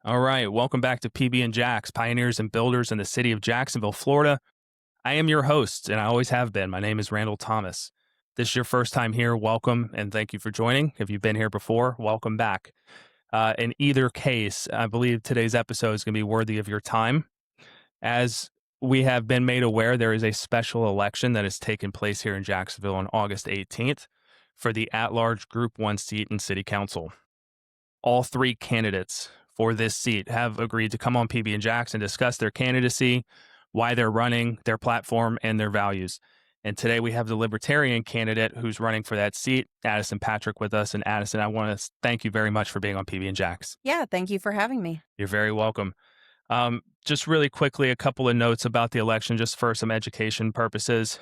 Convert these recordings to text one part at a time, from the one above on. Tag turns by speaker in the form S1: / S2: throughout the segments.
S1: All right, welcome back to PB Jax, Pioneers and Builders in the city of Jacksonville, Florida. I am your host, and I always have been. My name is Randall Thomas. If this is your first time here, welcome, and thank you for joining. If you've been here before, welcome back. In either case, I believe today's episode is going to be worthy of your time. As we have been made aware, there is a special election that is taking place here in Jacksonville on August 18th for the at-large Group 1 seat in City Council. All three candidates for this seat have agreed to come on PB Jax and discuss their candidacy, why they're running, their platform, and their values. And today we have the Libertarian candidate who's running for that seat, Addison Patrick, with us. And Addison, I want to thank you very much for being on PB Jax.
S2: Yeah, thank you for having me.
S1: You're very welcome. Just really quickly, a couple of notes about the election, just for some education purposes.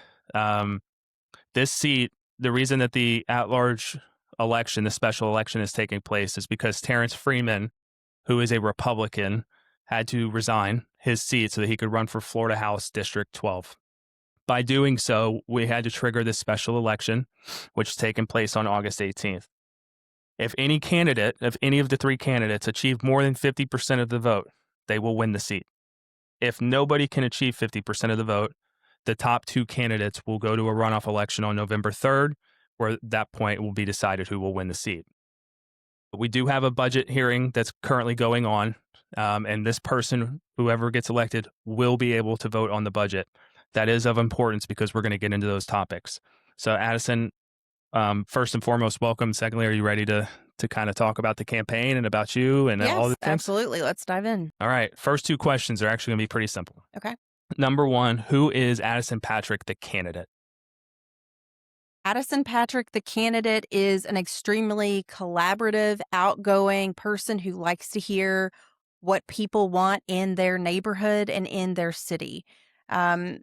S1: This seat, the reason that the at-large election, the special election, is taking place is because Terrence Freeman, who is a Republican, had to resign his seat so that he could run for Florida House District 12. By doing so, we had to trigger this special election, which is taking place on August 18th. If any candidate, if any of the three candidates achieve more than 50% of the vote, they will win the seat. If nobody can achieve 50% of the vote, the top two candidates will go to a runoff election on November 3rd, where at that point it will be decided who will win the seat. We do have a budget hearing that's currently going on, and this person, whoever gets elected, will be able to vote on the budget. That is of importance because we're going to get into those topics. So, Addison, first and foremost, welcome. Secondly, are you ready to kind of talk about the campaign and about you and all the things?
S2: Absolutely. Let's dive in.
S1: All right. First two questions are actually going to be pretty simple.
S2: Okay.
S1: Number one, who is Addison Patrick, the candidate?
S2: Addison Patrick, the candidate, is an extremely collaborative, outgoing person who likes to hear what people want in their neighborhood and in their city. As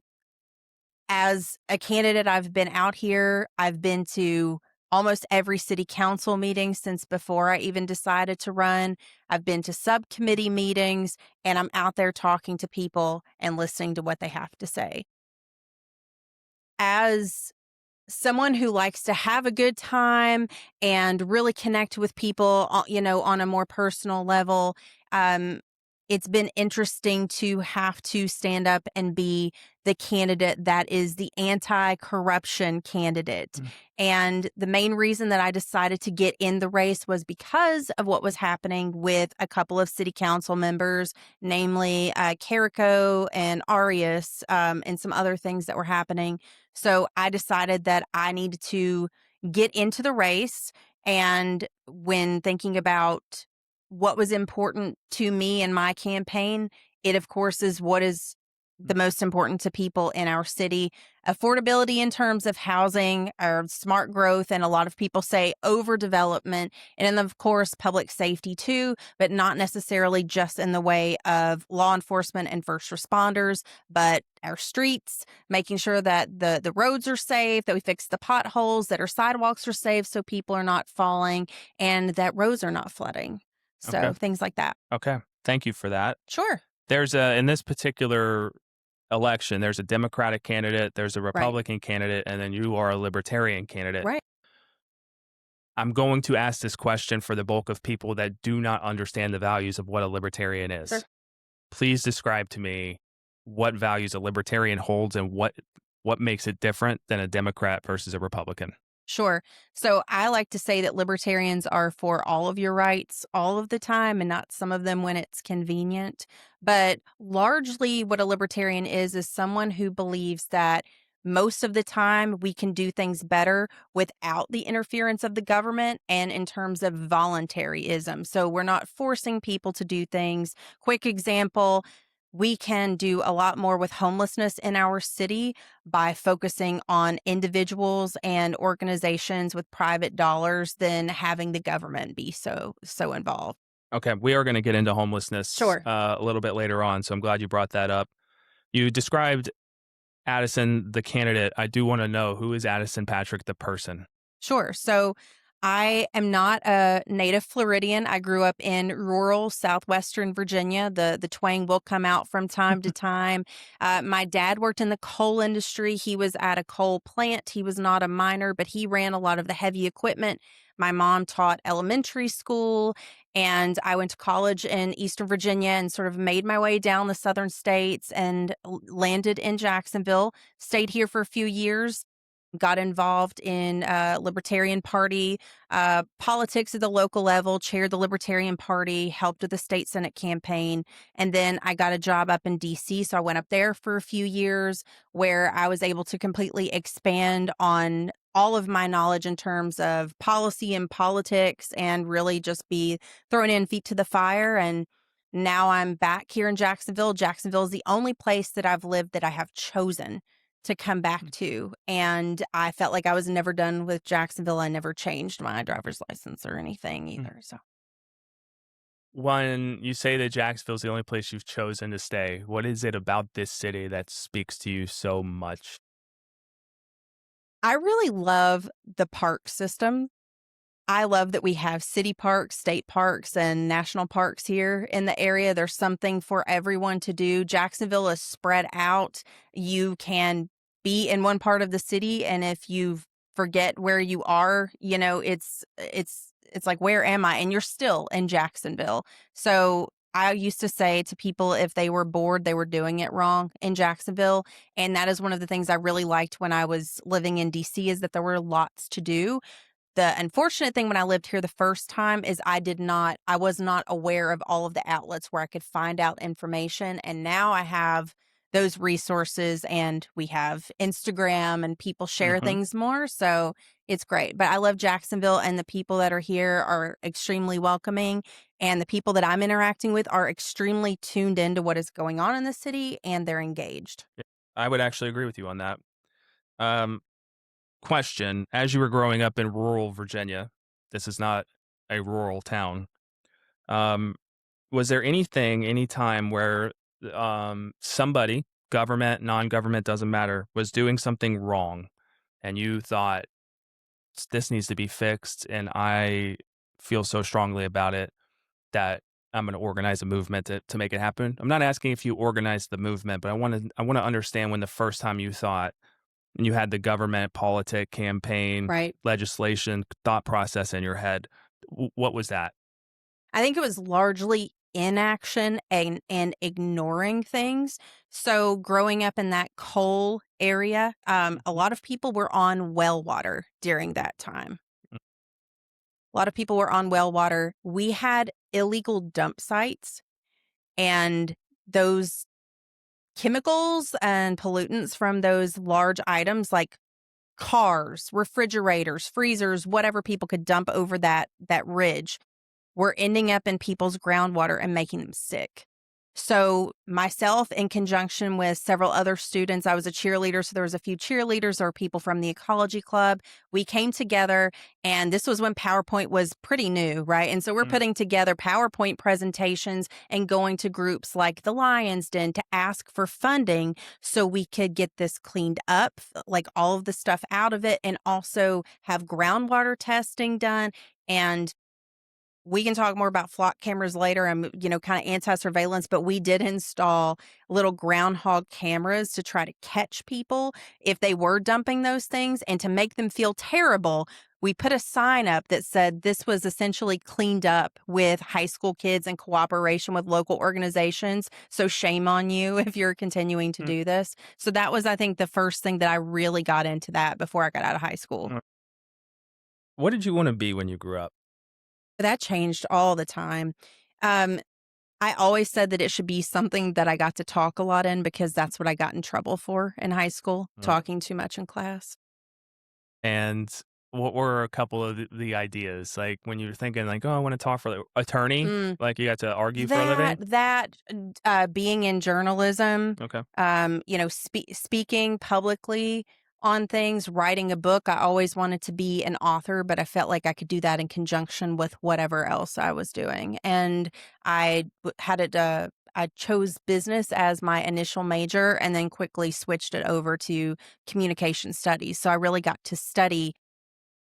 S2: a candidate, I've been out here. I've been to almost every city council meeting since before I even decided to run. I've been to subcommittee meetings, and I'm out there talking to people and listening to what they have to say. As someone who likes to have a good time and really connect with people, on a more personal level, it's been interesting to have to stand up and be the candidate that is the anti-corruption candidate. Mm. And the main reason that I decided to get in the race was because of what was happening with a couple of city council members, namely Carrico and Arias, and some other things that were happening. So I decided that I needed to get into the race. And when thinking about what was important to me in my campaign, it, of course, is what is the most important to people in our city. Affordability in terms of housing, or smart growth, and a lot of people say overdevelopment, and then, of course, public safety too, but not necessarily just in the way of law enforcement and first responders, but our streets, making sure that the roads are safe, that we fix the potholes, that our sidewalks are safe so people are not falling, and that roads are not flooding. So things like that.
S1: Okay. Thank you for that.
S2: Sure.
S1: There's in this particular election, there's a Democratic candidate, there's a Republican candidate, and then you are a Libertarian candidate.
S2: Right.
S1: I'm going to ask this question for the bulk of people that do not understand the values of what a Libertarian is. Sure. Please describe to me what values a Libertarian holds and what makes it different than a Democrat versus a Republican.
S2: Sure. So I like to say that libertarians are for all of your rights all of the time and not some of them when it's convenient. But largely what a libertarian is someone who believes that most of the time we can do things better without the interference of the government and in terms of voluntarism. So we're not forcing people to do things. Quick example, we can do a lot more with homelessness in our city by focusing on individuals and organizations with private dollars than having the government be so involved.
S1: Okay, we are going to get into homelessness
S2: Sure.
S1: a little bit later on, so I'm glad you brought that up. You described Addison, the candidate. I do want to know, who is Addison Patrick, the person?
S2: Sure. So I am not a native Floridian. I grew up in rural southwestern Virginia. The twang will come out from time to time. My dad worked in the coal industry. He was at a coal plant. He was not a miner, but he ran a lot of the heavy equipment. My mom taught elementary school, and I went to college in Eastern Virginia and sort of made my way down the southern states and landed in Jacksonville. Stayed here for a few years, got involved in Libertarian Party politics at the local level, chaired the Libertarian Party, helped with the state Senate campaign. And then I got a job up in DC. So I went up there for a few years where I was able to completely expand on all of my knowledge in terms of policy and politics and really just be thrown in feet to the fire. And now I'm back here in Jacksonville. Jacksonville is the only place that I've lived that I have chosen to come back to. And I felt like I was never done with Jacksonville. I never changed my driver's license or anything
S1: Mm.
S2: either. So
S1: When you say that Jacksonville's the only place you've chosen to stay, what is it about this city that speaks to you so much?
S2: I really love the park system. I love that we have city parks, state parks, and national parks here in the area. There's something for everyone to do. Jacksonville is spread out. You can be in one part of the city, and if you forget where you are, it's like, where am I? And you're still in Jacksonville. So I used to say to people, if they were bored, they were doing it wrong in Jacksonville. And that is one of the things I really liked when I was living in DC, is that there were lots to do. The unfortunate thing when I lived here the first time is I was not aware of all of the outlets where I could find out information. And now I have those resources, and we have Instagram and people share
S1: Mhm.
S2: things more. So it's great. But I love Jacksonville, and the people that are here are extremely welcoming. And the people that I'm interacting with are extremely tuned into what is going on in the city, and they're engaged.
S1: Yeah, I would actually agree with you on that. Um, Question: as you were growing up in rural Virginia, this is not a rural town. Um, was there anything, any time where somebody, government, non-government, doesn't matter, was doing something wrong, and you thought, this needs to be fixed, and I feel so strongly about it that I'm going to organize a movement to make it happen? I'm not asking if you organized the movement, but I want to understand when the first time you thought, and you had the government, politic, campaign,
S2: Right.
S1: legislation, thought process in your head. What was that?
S2: I think it was largely inaction and ignoring things. So growing up in that coal area, a lot of people were on well water during that time. A lot of people were on well water. We had illegal dump sites, and those chemicals and pollutants from those large items like cars, refrigerators, freezers, whatever people could dump over that ridge, were ending up in people's groundwater and making them sick. So myself, in conjunction with several other students, I was a cheerleader, so there was a few cheerleaders or people from the ecology club. We came together, and this was when PowerPoint was pretty new, right? And so we're
S1: Mm.
S2: putting together PowerPoint presentations and going to groups like the Lion's Den to ask for funding so we could get this cleaned up, like all of the stuff out of it, and also have groundwater testing done. And we can talk more about flock cameras later and, kind of anti-surveillance, but we did install little groundhog cameras to try to catch people if they were dumping those things. And to make them feel terrible, we put a sign up that said this was essentially cleaned up with high school kids in cooperation with local organizations. So shame on you if you're continuing to
S1: Mm.
S2: do this. So that was, I think, the first thing that I really got into that before I got out of high school.
S1: Mm. What did you want to be when you grew up?
S2: That changed all the time. Um, I always said that it should be something that I got to talk a lot in, because that's what I got in trouble for in high school,
S1: Mm.
S2: talking too much in class.
S1: And what were a couple of the ideas? Like, when you were thinking like, "Oh, I wanna talk for the attorney?"
S2: Mm.
S1: Like, you got to argue for a
S2: That
S1: living?
S2: that, being in journalism,
S1: Okay.
S2: speaking publicly on things, writing a book, I always wanted to be an author, but I felt like I could do that in conjunction with whatever else I was doing, and I chose business as my initial major and then quickly switched it over to communication studies, so I really got to study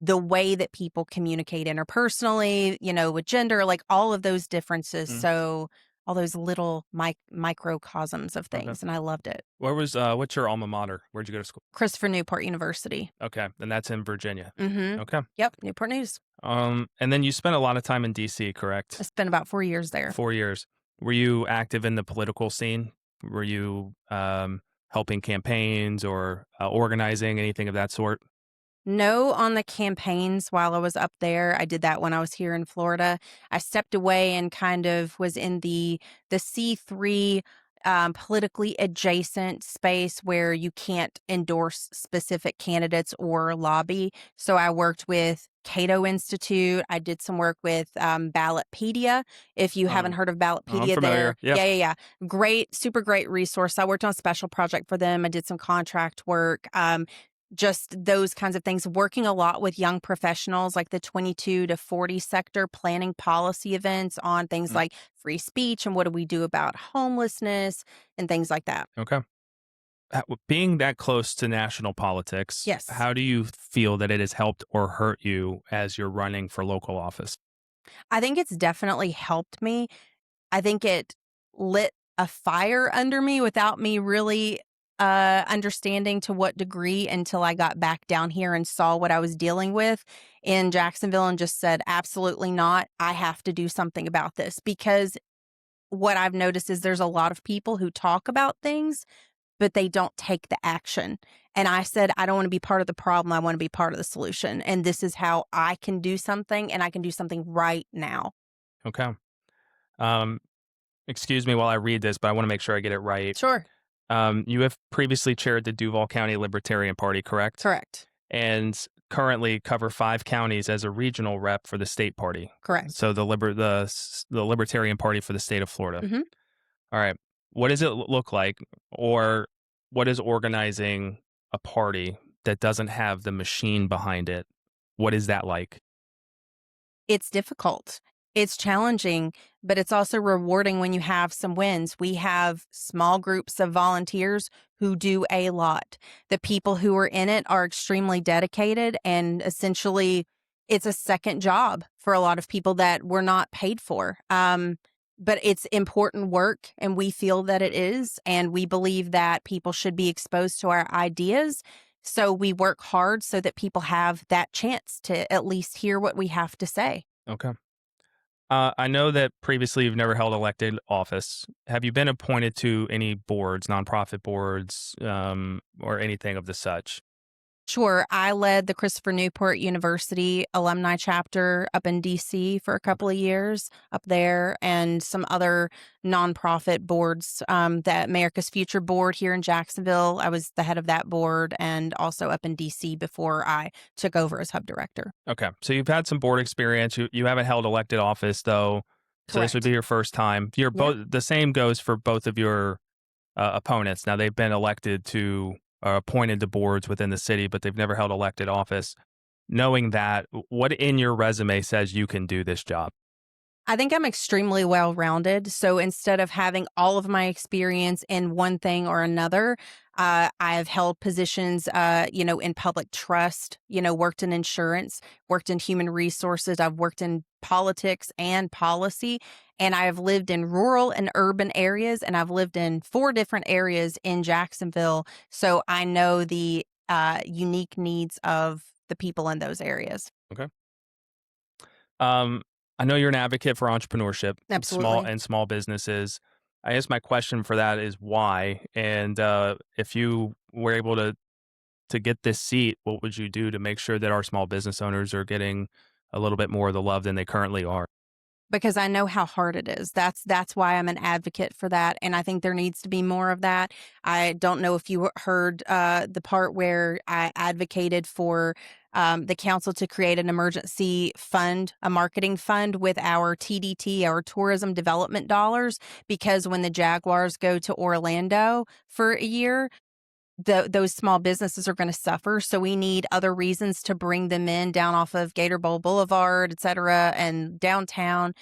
S2: the way that people communicate interpersonally, with gender, like all of those differences.
S1: Mm,
S2: So all those little microcosms of
S1: okay.
S2: things. And I loved it.
S1: What's your alma mater? Where'd you go to school?
S2: Christopher Newport University.
S1: Okay, and that's in Virginia.
S2: Mm-hmm.
S1: Okay.
S2: Yep. Newport News.
S1: And then you spent a lot of time in DC,
S2: I
S1: correct?
S2: spent about 4 years there.
S1: 4 years. Were you active in the political scene? Were you, helping campaigns or, organizing, anything of that sort?
S2: No, on the campaigns while I was up there. I did that when I was here in Florida. I stepped away and kind of was in the C3 politically adjacent space where you can't endorse specific candidates or lobby. So I worked with Cato Institute. I did some work with Ballotpedia. If you haven't
S1: Um,
S2: heard of
S1: I'm
S2: Ballotpedia,
S1: familiar. Yeah.
S2: yeah. Great, super great resource. I worked on a special project for them. I did some contract work. Just those kinds of things, working a lot with young professionals like the 22 to 40 sector, planning policy events on things
S1: Mm,
S2: like free speech and what do we do about homelessness and things like that.
S1: okay. Being that close to national politics,
S2: Yes.
S1: how do you feel that it has helped or hurt you as you're running for local office?
S2: I think it's definitely helped me. I think it lit a fire under me without me really understanding to what degree until I got back down here and saw what I was dealing with in Jacksonville and just said, absolutely not. I have to do something about this because what I've noticed is there's a lot of people who talk about things, but they don't take the action. And I said, I don't want to be part of the problem. I want to be part of the solution. And this is how I can do something, and I can do something right now.
S1: Okay. Um, Excuse me while I read this, but I wanna make sure I get it right.
S2: Sure.
S1: You have previously chaired the Duval County Libertarian Party, correct?
S2: Correct.
S1: And currently cover 5 counties as a regional rep for the state party.
S2: Correct.
S1: So the Libertarian Party for the state of Florida.
S2: Hmm.
S1: All right. What does it look like, or what is organizing a party that doesn't have the machine behind it? What is that like?
S2: It's difficult. It's challenging, but it's also rewarding when you have some wins. We have small groups of volunteers who do a lot. The people who are in it are extremely dedicated, and essentially, it's a second job for a lot of people that we're not paid for. But it's important work, and we feel that it is. And we believe that people should be exposed to our ideas. So we work hard so that people have that chance to at least hear what we have to say.
S1: Okay. I know that previously you've never held elected office. Have you been appointed to any boards, nonprofit boards, or anything of the such?
S2: Sure. I led the Christopher Newport University alumni chapter up in DC for a couple of years up there, and some other nonprofit boards. The America's Future Board here in Jacksonville, I was the head of that board, and also up in DC before I took over as hub director.
S1: Okay. So you've had some board experience. You haven't held elected office though. So this would
S2: Correct.
S1: be your first time. You're
S2: Yep.
S1: both the same goes for both of your opponents. Now they've been elected to appointed to boards within the city, but they've never held elected office. Knowing that, what in your resume says you can do this job?
S2: I think I'm extremely well rounded. So instead of having all of my experience in one thing or another, I have held positions, in public trust, worked in insurance, worked in human resources. I've worked in politics and policy. And I have lived in rural and urban areas. And I've lived in 4 different areas in Jacksonville. So I know the unique needs of the people in those areas.
S1: Okay. Um, I know you're an advocate for entrepreneurship,
S2: Absolutely.
S1: small businesses. I guess my question for that is why, and if you were able to get this seat, what would you do to make sure that our small business owners are getting a little bit more of the love than they currently are?
S2: Because I know how hard it is. That's why I'm an advocate for that, and I think there needs to be more of that. I don't know if you heard the part where I advocated for the council to create an emergency fund, a marketing fund with our TDT, our tourism development dollars, because when the Jaguars go to Orlando for a year, those small businesses are going to suffer. So we need other reasons to bring them in down off of Gator Bowl Boulevard, et cetera, and downtown.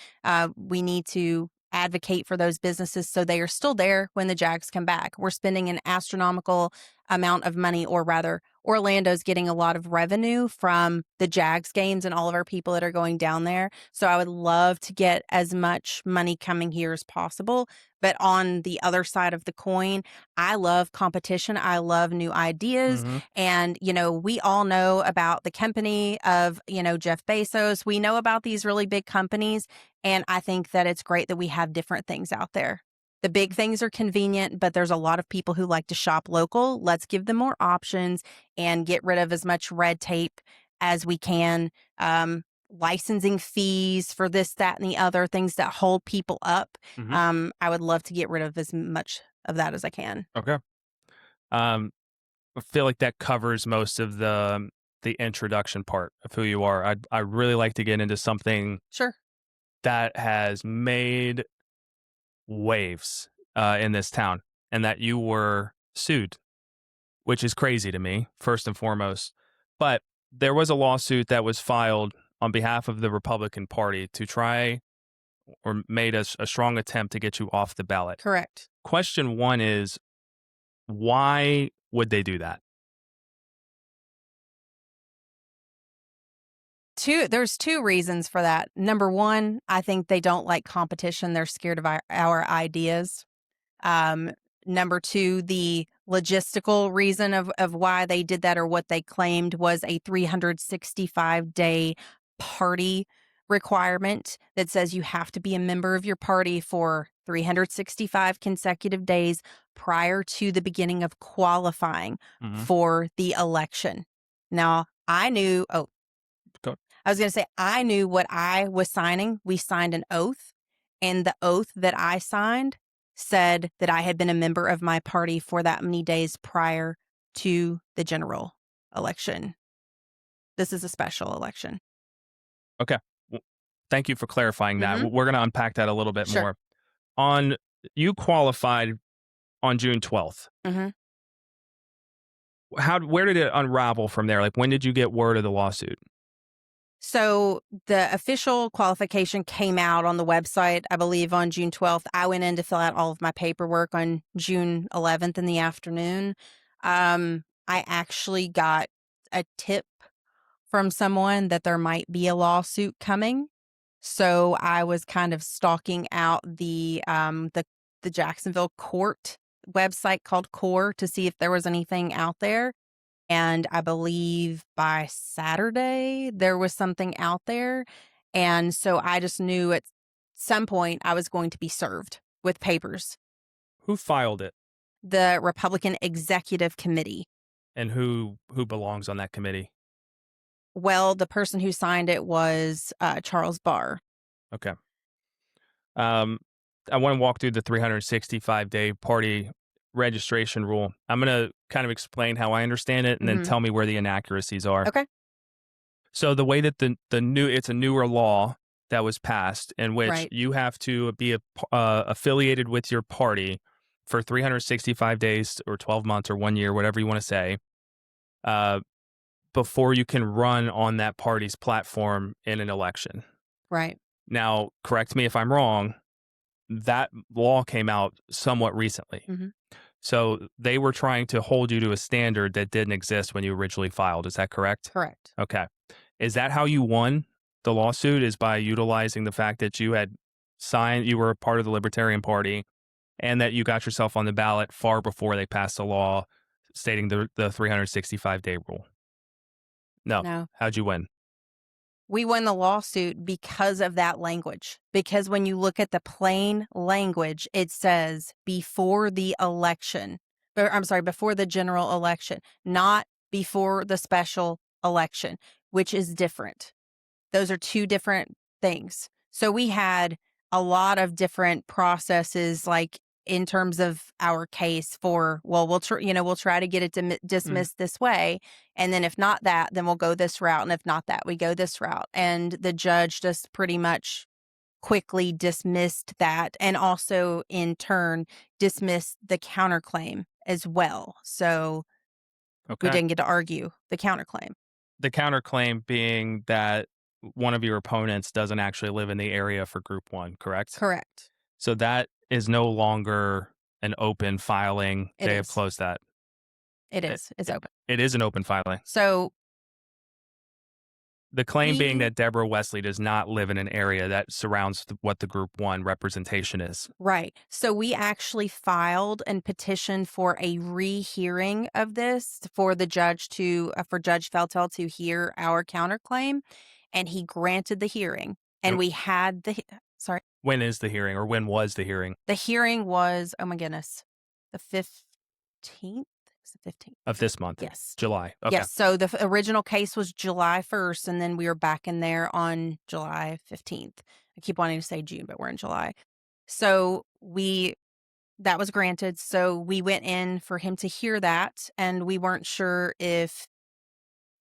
S2: We need to advocate for those businesses so they are still there when the Jags come back. We're spending an astronomical amount of money, or rather, Orlando's getting a lot of revenue from the Jags games and all of our people that are going down there. So I would love to get as much money coming here as possible. But on the other side of the coin, I love competition. I love new ideas.
S1: Mm-hmm.
S2: And, we all know about the company of, Jeff Bezos. We know about these really big companies. And I think that it's great that we have different things out there. The big things are convenient, but there's a lot of people who like to shop local. Let's give them more options and get rid of as much red tape as we can. Licensing fees for this, that, and the other things that hold people up.
S1: Mm-hmm.
S2: I would love to get rid of as much of that as I can.
S1: Okay. I feel like that covers most of the introduction part of who you are. I really like to get into something
S2: Sure.
S1: that has made waves in this town, and that you were sued, which is crazy to me, first and foremost. But there was a lawsuit that was filed on behalf of the Republican Party to try, or made a strong attempt to get you off the ballot.
S2: Correct.
S1: Question one is, why would they do that?
S2: There's two reasons for that. Number one, I think they don't like competition. They're scared of our ideas. Number two, the logistical reason of why they did that, or what they claimed, was a 365-day party requirement that says you have to be a member of your party for 365 consecutive days prior to the beginning of qualifying
S1: Mm-hmm.
S2: for the election. Now, I knew, I was going to say, I knew what I was signing. We signed an oath, and the oath that I signed said that I had been a member of my party for that many days prior to the general election. This is a special election.
S1: Okay. Well, thank you for clarifying that.
S2: Mhm.
S1: We're going to unpack that a little bit
S2: Sure.
S1: more. You qualified on June 12th.
S2: Mm-hmm.
S1: Where did it unravel from there? Like, when did you get word of the lawsuit?
S2: So the official qualification came out on the website, I believe, on June 12th. I went in to fill out all of my paperwork on June 11th in the afternoon. I actually got a tip from someone that there might be a lawsuit coming. So I was kind of stalking out the Jacksonville court website called Core to see if there was anything out there. And I believe by Saturday there was something out there. And so I just knew at some point I was going to be served with papers.
S1: Who filed it,
S2: The Republican Executive Committee.
S1: and who belongs on that committee?
S2: Well, the person who signed it was Charles Barr.
S1: Okay. I want to walk through the 365-day party registration rule. I'm going to kind of explain how I understand it, and then
S2: Mhm.
S1: tell me where the inaccuracies are.
S2: Okay.
S1: So the way that it's a newer law that was passed, in which
S2: Right.
S1: you have to be affiliated with your party for 365 days or 12 months or 1 year, whatever you want to say, before you can run on that party's platform in an election.
S2: Right.
S1: Now, correct me if I'm wrong, that law came out somewhat recently.
S2: Mhm.
S1: So they were trying to hold you to a standard that didn't exist when you originally filed. Is that correct?
S2: Correct.
S1: Okay. Is that how you won the lawsuit, is by utilizing the fact that you had signed, you were a part of the Libertarian Party, and that you got yourself on the ballot far before they passed the law stating the 365-day rule? No.
S2: No.
S1: How'd you win?
S2: We won the lawsuit because of that language. Because when you look at the plain language, it says before the election. Before the general election, not before the special election, which is different. Those are two different things. So we had a lot of different processes, like in terms of our case for, well, we'll try to get it dismissed this way, and then if not that, then we'll go this route, and if not that, we go this route. And the judge just pretty much quickly dismissed that, and also in turn dismissed the counterclaim as well. So we
S1: Okay.
S2: didn't get to argue the counterclaim.
S1: The counterclaim being that one of your opponents doesn't actually live in the area for group one, correct?
S2: Correct.
S1: So that is no longer an open filing.
S2: It
S1: They have
S2: is.
S1: closed that.
S2: It
S1: It,
S2: is. It's open.
S1: it is an open filing.
S2: So
S1: The claim being
S2: we
S1: that Deborah Wesley does not live in an area that surrounds what the group one representation is.
S2: Right. So we actually filed and petitioned for a rehearing of this for the judge for Judge Feltel to hear our counterclaim, and he granted the hearing. And
S1: And
S2: we had sorry,
S1: when is the hearing, or when was the hearing
S2: the hearing was, oh my goodness, the 15th? It's the 15th.
S1: of this month?
S2: Yes.
S1: July. Okay.
S2: Yes. So the original case was July 1st, and then we were back in there on July 15th. I keep wanting to say June, but we're in July. So that was granted. So we went in for him to hear that, and we weren't sure if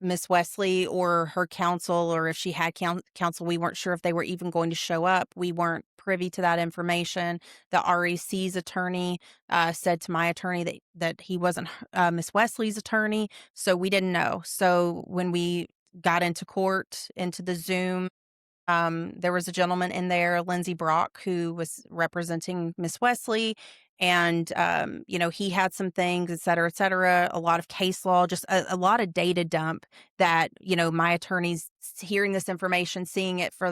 S2: Miss Wesley or her counsel, or if she had counsel, we weren't sure if they were even going to show up. We weren't privy to that information. The REC's attorney said to my attorney that he wasn't Miss Wesley's attorney, so we didn't know. So when we got into court, into the Zoom, there was a gentleman in there, Lindsey Brock, who was representing Miss Wesley. And, he had some things, et cetera, a lot of case law, just a lot of data dump that, my attorney's hearing this information, hearing it for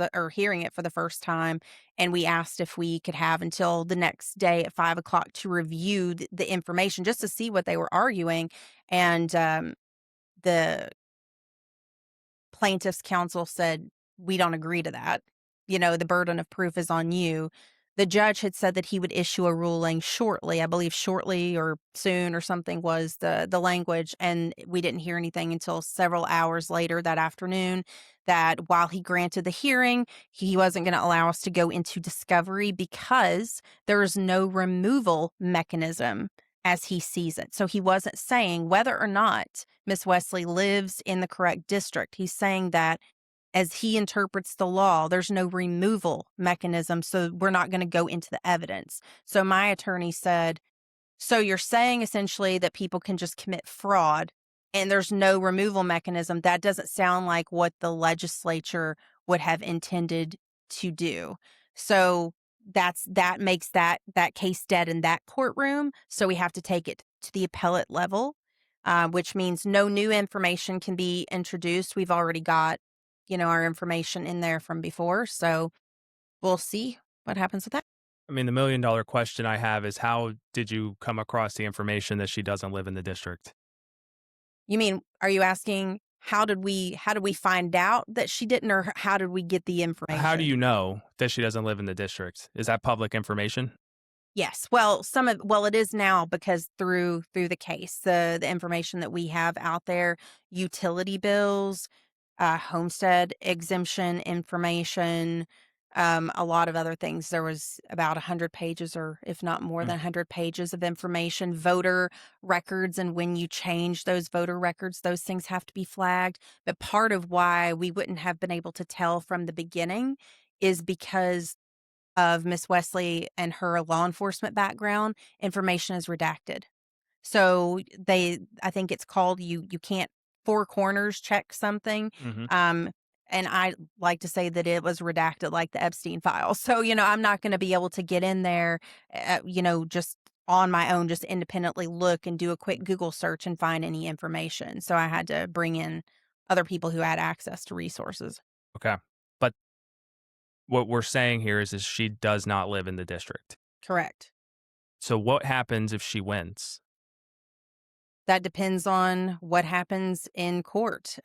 S2: the first time. And we asked if we could have until the next day at 5:00 to review the information just to see what they were arguing. And the plaintiff's counsel said, we don't agree to that. The burden of proof is on you. The judge had said that he would issue a ruling shortly. I believe shortly or soon or something was the language. And we didn't hear anything until several hours later that afternoon, that while he granted the hearing, he wasn't going to allow us to go into discovery because there is no removal mechanism as he sees it. So he wasn't saying whether or not Miss Wesley lives in the correct district. He's saying that as he interprets the law, there's no removal mechanism, so we're not going to go into the evidence. So my attorney said, so you're saying essentially that people can just commit fraud and there's no removal mechanism. That doesn't sound like what the legislature would have intended to do. So that makes that case dead in that courtroom. So we have to take it to the appellate level, which means no new information can be introduced. We've already got, our information in there from before. So we'll see what happens with that.
S1: I mean, the $1 million question I have is, how did you come across the information that she doesn't live in the district?
S2: You mean, are you asking how did we find out that she didn't, or how did we get the information?
S1: How do you know that she doesn't live in the district? Is that public information?
S2: Yes. Well, it is now, because through the case, the information that we have out there, utility bills, homestead exemption information, a lot of other things. There was about 100 pages, or if not more than 100 pages of information, voter records. And when you change those voter records, those things have to be flagged. But part of why we wouldn't have been able to tell from the beginning is because of Miss Wesley and her law enforcement background. Information is redacted. So I think it's called, you can't four corners check something.
S1: Mm-hmm.
S2: And I like to say that it was redacted like the Epstein files. So, I'm not going to be able to get in there, just on my own, just independently look and do a quick Google search and find any information. So I had to bring in other people who had access to resources.
S1: Okay. But what we're saying here is she does not live in the district.
S2: Correct.
S1: So what happens if she wins?
S2: That depends on what happens in court.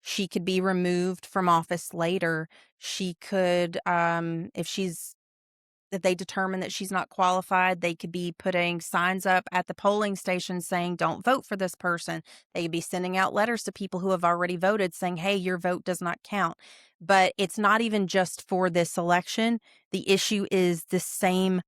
S2: She could be removed from office later. She could, if they determine that she's not qualified, they could be putting signs up at the polling station saying, don't vote for this person. They could be sending out letters to people who have already voted saying, hey, your vote does not count. But it's not even just for this election. The issue is the same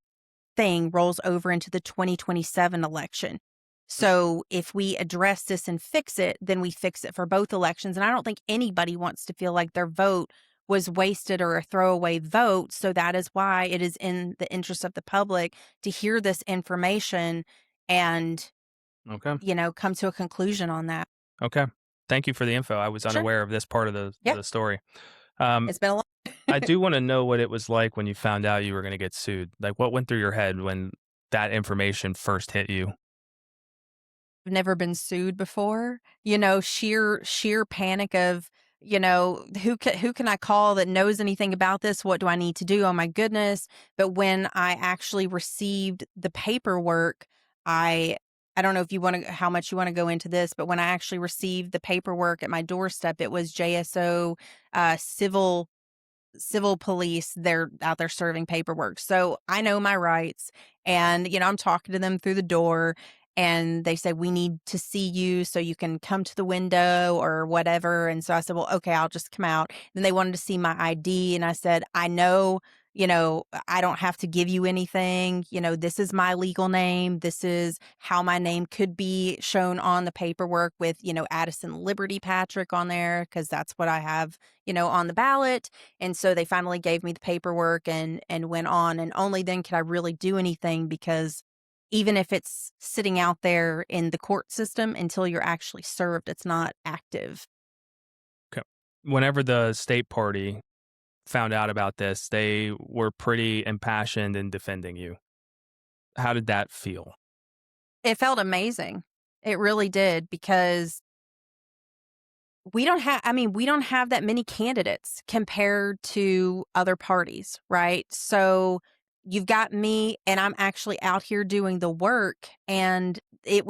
S2: thing rolls over into the 2027 election. So if we address this and fix it, then we fix it for both elections. And I don't think anybody wants to feel like their vote was wasted or a throwaway vote. So that is why it is in the interest of the public to hear this information and,
S1: Okay.
S2: come to a conclusion on that.
S1: Okay. Thank you for the info. I was
S2: Sure.
S1: unaware of this part of the
S2: Yeah.
S1: the story. Um,
S2: It's been a lot.
S1: I do want to know what it was like when you found out you were going to get sued. Like, what went through your head when that information first hit you?
S2: I've never been sued before. Sheer panic of, who can I call that knows anything about this? What do I need to do? Oh my goodness. But when I actually received the paperwork, I don't know if you want to how much you want to go into this, but when I actually received the paperwork at my doorstep, it was JSO civil police. They're out there serving paperwork. So I know my rights, and I'm talking to them through the door, and they say, we need to see you so you can come to the window or whatever. And so I said, well, okay, I'll just come out. Then they wanted to see my ID, and I said, I know, I don't have to give you anything. This is my legal name. This is how my name could be shown on the paperwork with, Addison Liberty Patrick on there, because that's what I have, on the ballot. And so they finally gave me the paperwork and went on. And only then could I really do anything, because even if it's sitting out there in the court system until you're actually served, it's not active.
S1: Okay. Whenever the state party found out about this, they were pretty impassioned in defending you. How did that feel?
S2: It felt amazing. It really did, because we don't have that many candidates compared to other parties, right? So you've got me, and I'm actually out here doing the work, and I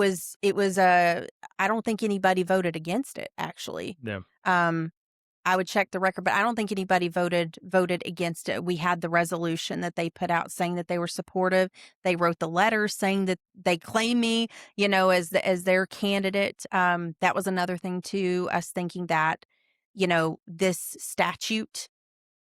S2: don't think anybody voted against it, actually.
S1: Yeah.
S2: I would check the record, but I don't think anybody voted against it. We had the resolution that they put out saying that they were supportive. They wrote the letter saying that they claim me, as their candidate. That was another thing too. Us thinking that, this statute,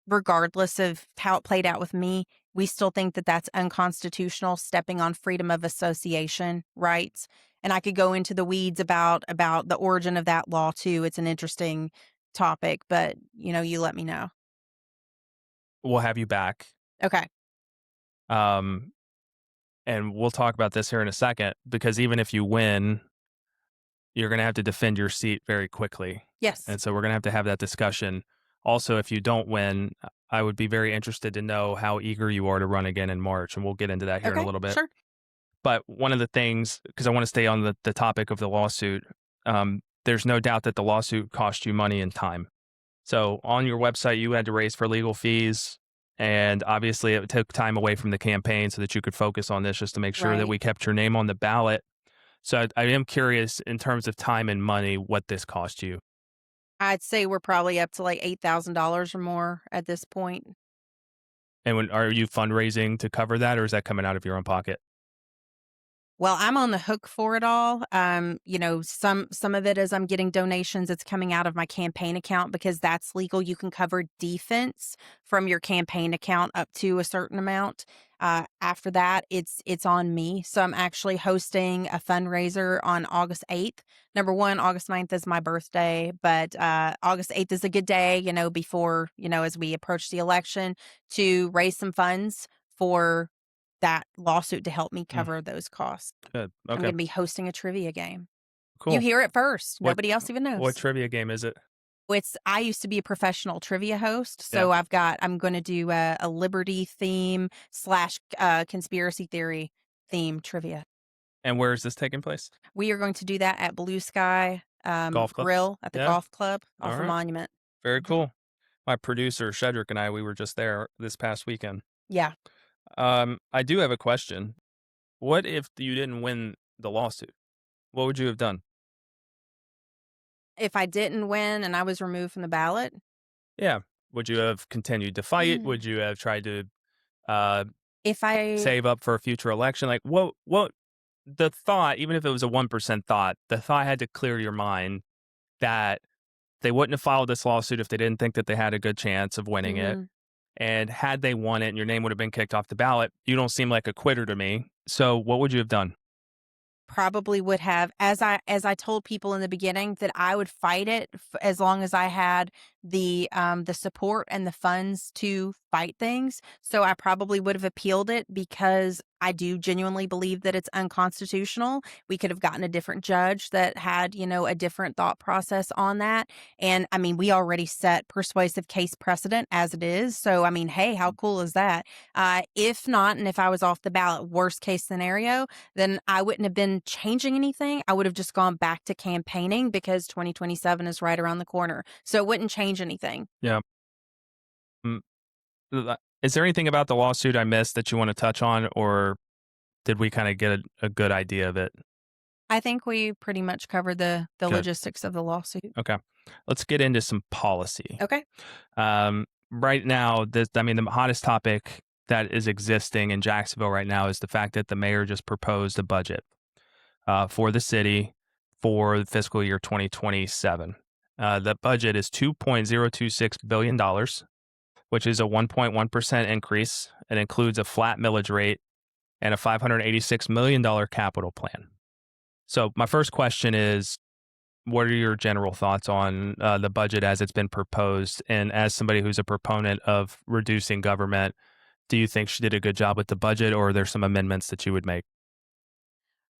S2: regardless of how it played out with me, we still think that that's unconstitutional, stepping on freedom of association rights. And I could go into the weeds about the origin of that law too. It's an interesting topic, but you let me know.
S1: We'll have you back.
S2: Okay.
S1: Um, and we'll talk about this here in a second, because even if you win, you're going to have to defend your seat very quickly.
S2: Yes.
S1: And so we're going to have that discussion. Also, if you don't win, I would be very interested to know how eager you are to run again in March. And we'll get into that here in a little bit.
S2: Sure.
S1: But one of the things, because I want to stay on the topic of the lawsuit, there's no doubt that the lawsuit cost you money and time. So on your website, you had to raise for legal fees. And obviously, it took time away from the campaign so that you could focus on this, just to make sure that
S2: Right.
S1: we kept your name on the ballot. So I am curious, in terms of time and money, what this cost you.
S2: I'd say we're probably up to like $8,000 or more at this point.
S1: And are you fundraising to cover that, or is that coming out of your own pocket?
S2: Well, I'm on the hook for it all. Some of it is I'm getting donations. It's coming out of my campaign account, because that's legal. You can cover defense from your campaign account up to a certain amount. After that, it's on me. So I'm actually hosting a fundraiser on August 8th. Number one, August 9th is my birthday, but August 8th is a good day, before, as we approach the election, to raise some funds for that lawsuit to help me cover those costs.
S1: Good.
S2: I'm
S1: Okay.
S2: going to be hosting a trivia game.
S1: Cool.
S2: You hear it first.
S1: What-
S2: Nobody else even knows.
S1: What trivia game is it?
S2: I used to be a professional trivia host, so I'm going to do a liberty theme / conspiracy theory theme trivia.
S1: And where is this taking place?
S2: We are going to do that at Blue Sky
S1: Golf club?
S2: Grill at the
S1: Yeah.
S2: golf club off
S1: All
S2: the
S1: right.
S2: Monument.
S1: Very cool. My producer, Shedrick, and I, we were just there this past weekend.
S2: Yeah.
S1: I do have a question. What if you didn't win the lawsuit? What would you have done?
S2: If I didn't win and I was removed from the ballot,
S1: Yeah. Would you have continued to fight?
S2: Mm.
S1: Would you have tried to
S2: if I
S1: save up for a future election? Like, what the thought, even if it was a 1% thought, the thought had to clear your mind that they wouldn't have filed this lawsuit if they didn't think that they had a good chance of winning it.
S2: Mhm.
S1: And had they won it and your name would have been kicked off the ballot, you don't seem like a quitter to me. So what would you have done?
S2: Probably would have, as I told people in the beginning, that I would fight it as long as I had the support and the funds to fight things. So I probably would have appealed it because I do genuinely believe that it's unconstitutional. We could have gotten a different judge that had, a different thought process on that. And I mean, we already set persuasive case precedent as it is. So I mean, hey, how cool is that? If not, and if I was off the ballot, worst case scenario, then I wouldn't have been changing anything. I would have just gone back to campaigning because 2027 is right around the corner. So it wouldn't change anything.
S1: Yeah. Mm, Is there anything about the lawsuit I missed that you want to touch on, or did we kind of get a good idea of it?
S2: I think we pretty much covered the
S1: Good.
S2: logistics of the lawsuit.
S1: Okay. Let's get into some policy.
S2: Okay.
S1: Right now, the hottest topic that is existing in Jacksonville right now is the fact that the mayor just proposed a budget for the city for the fiscal year 2027. The budget is $2.026 billion, which is a 1.1% increase. It includes a flat millage rate and a $586 million capital plan. So my first question is, what are your general thoughts on the budget as it's been proposed? And as somebody who's a proponent of reducing government, do you think she did a good job with the budget, or are there some amendments that you would make?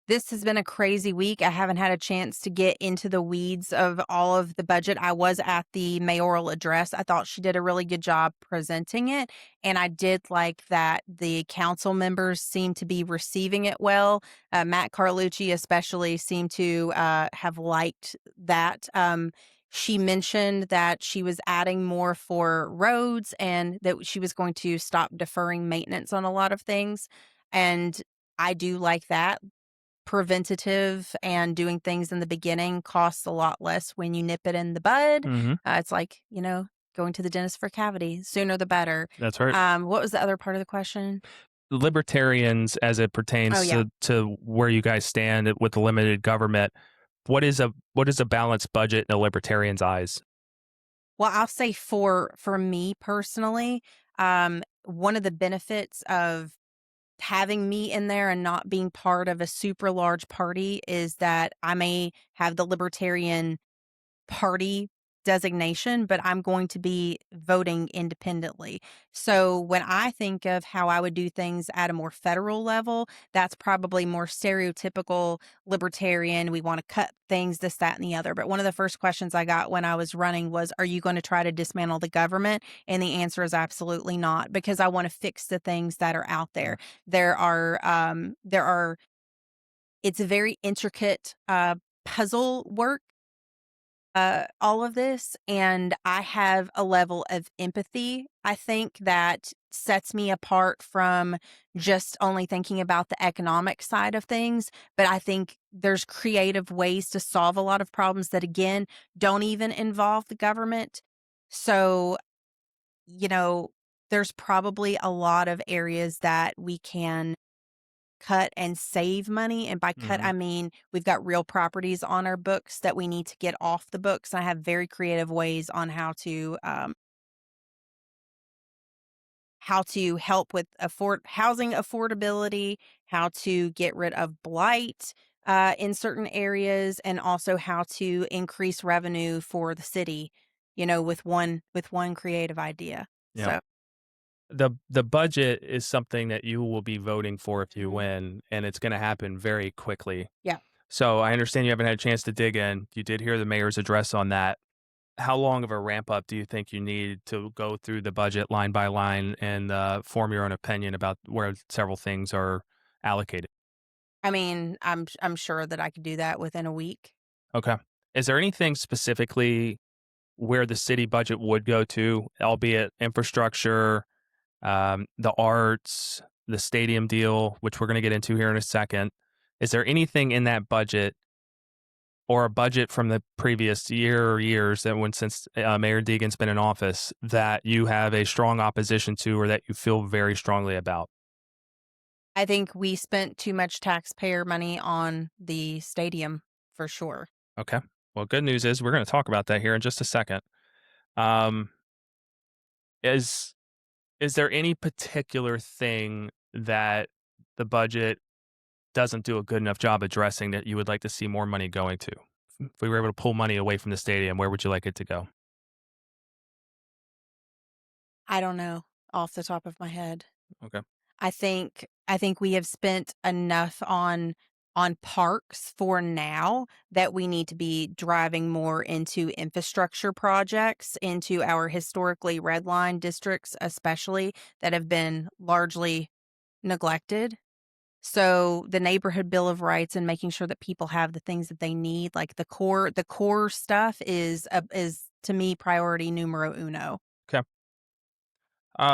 S2: This has been a crazy week. I haven't had a chance to get into the weeds of all of the budget. I was at the mayoral address. I thought she did a really good job presenting it. And I did like that the council members seemed to be receiving it well. Matt Carlucci, especially, seemed to have liked that. She mentioned that she was adding more for roads and that she was going to stop deferring maintenance on a lot of things. And I do like that. Preventative and doing things in the beginning costs a lot less when you nip it in the bud.
S1: Hmm.
S2: It's like, going to the dentist for a cavity. Sooner the better.
S1: That's right.
S2: What was the other part of the question?
S1: Libertarians, as it
S2: Oh,
S1: pertains
S2: yeah.
S1: to where you guys stand with the limited government, what is a balanced budget in a libertarian's eyes?
S2: Well, I'll say for me personally, one of the benefits of having me in there and not being part of a super large party is that I may have the libertarian party designation, but I'm going to be voting independently. So when I think of how I would do things at a more federal level, that's probably more stereotypical libertarian. We want to cut things, this, that, and the other. But one of the first questions I got when I was running was, are you going to try to dismantle the government? And the answer is absolutely not, because I want to fix the things that are out there. There are, it's a very intricate puzzle work, all of this, and I have a level of empathy, I think, that sets me apart from just only thinking about the economic side of things. But I think there's creative ways to solve a lot of problems that, again, don't even involve the government. So, you know, there's probably a lot of areas that we can cut and save money. And by cut,
S1: Hmm.
S2: I mean we've got real properties on our books that we need to get off the books. I have very creative ways on how to help with housing affordability, how to get rid of blight in certain areas, and also how to increase revenue for the city. With one creative idea.
S1: Yeah.
S2: So.
S1: The budget is something that you will be voting for if you
S2: Mhm.
S1: win, and it's going to happen very quickly.
S2: Yeah.
S1: So I understand you haven't had a chance to dig in. You did hear the mayor's address on that. How long of a ramp up do you think you need to go through the budget line by line and form your own opinion about where several things are allocated?
S2: I mean, I'm sure that I could do that within a week.
S1: Okay. Is there anything specifically where the city budget would go to, albeit infrastructure, the arts, the stadium deal, which we're going to get into here in a second? Is there anything in that budget or a budget from the previous year or years that since Mayor Deegan's been in office that you have a strong opposition to or that you feel very strongly about?
S2: I think we spent too much taxpayer money on the stadium for sure.
S1: Okay. Well, good news is we're going to talk about that here in just a second. Um, is Is there any particular thing that the budget doesn't do a good enough job addressing that you would like to see more money going to? If we were able to pull money away from the stadium, where would you like it to go?
S2: I don't know off the top of my head.
S1: Okay.
S2: I think we have spent enough on parks for now that we need to be driving more into infrastructure projects into our historically redlined districts, especially that have been largely neglected. So the neighborhood bill of rights and making sure that people have the things that they need, like the core stuff is to me priority numero uno.
S1: Okay.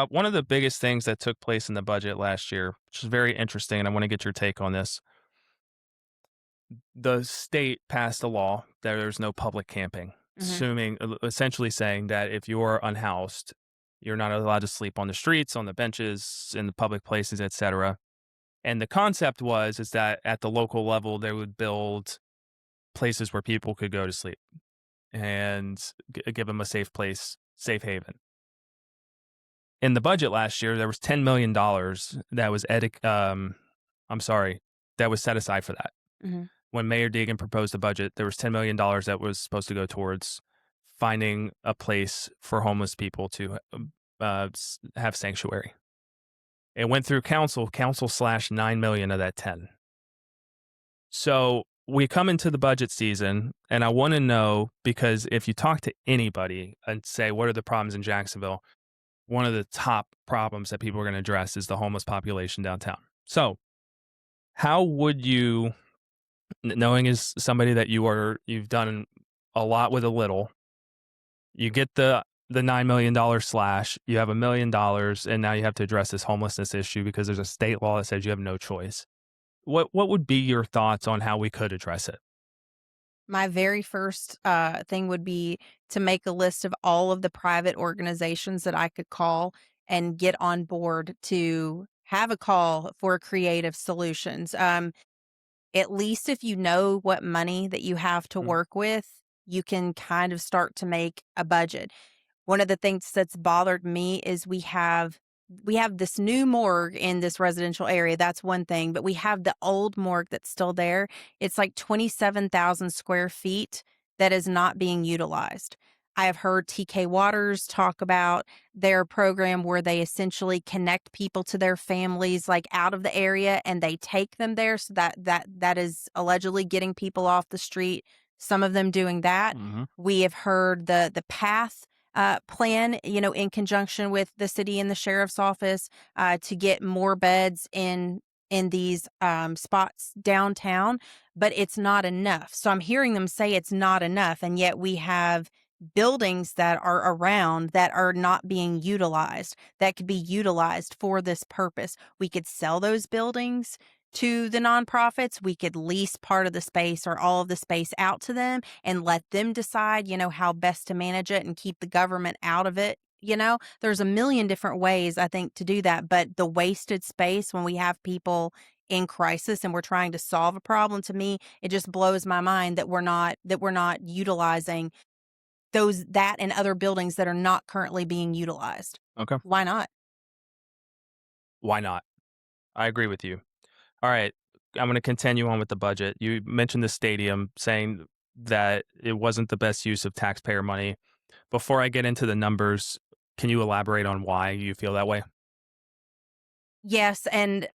S1: One of the biggest things that took place in the budget last year, which is very interesting, and I want to get your take on this. The state passed a law that there's no public camping,
S2: Mhm.
S1: essentially saying that if you're unhoused, you're not allowed to sleep on the streets, on the benches, in the public places, etc. And the concept was is that at the local level, they would build places where people could go to sleep and give them a safe place, safe haven. In the budget last year, there was $10 million that was I'm sorry, that was set aside for that.
S2: Mhm.
S1: When Mayor Deegan proposed the budget, there was $10 million that was supposed to go towards finding a place for homeless people to have sanctuary. It went through council slashed 9 million of that 10. So we come into the budget season, and I want to know because if you talk to anybody and say, what are the problems in Jacksonville? One of the top problems that people are going to address is the homeless population downtown. So, how would you, knowing as somebody that you've done a lot with a little, you get the $9 million slash, you have $1 million, and now you have to address this homelessness issue because there's a state law that says you have no choice. What would be your thoughts on how we could address it?
S2: My very first thing would be to make a list of all of the private organizations that I could call and get on board to have a call for creative solutions. At least if you know what money that you have to
S1: Mm,
S2: work with, you can kind of start to make a budget. One of the things that's bothered me is we have this new morgue in this residential area. That's one thing, but we have the old morgue that's still there. It's like 27,000 square feet that is not being utilized. I have heard TK Waters talk about their program where they essentially connect people to their families like out of the area and they take them there, so that is allegedly getting people off the street. Some of them doing that.
S1: mhm.
S2: We have heard the path plan, in conjunction with the city and the sheriff's office, to get more beds in these spots downtown, but it's not enough. So I'm hearing them say it's not enough, and yet we have buildings that are around that are not being utilized that could be utilized for this purpose. We could sell those buildings to the nonprofits. We could lease part of the space or all of the space out to them and let them decide, how best to manage it and keep the government out of it. There's a million different ways I think to do that, but the wasted space when we have people in crisis and we're trying to solve a problem, to me, it just blows my mind that we're not utilizing that and other buildings that are not currently being utilized.
S1: Okay.
S2: Why not?
S1: Why not? I agree with you. All right. I'm going to continue on with the budget. You mentioned the stadium, saying that it wasn't the best use of taxpayer money. Before I get into the numbers, can you elaborate on why you feel that way?
S2: Yes, and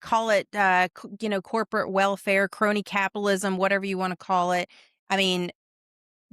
S2: call it corporate welfare, crony capitalism, whatever you want to call it. I mean,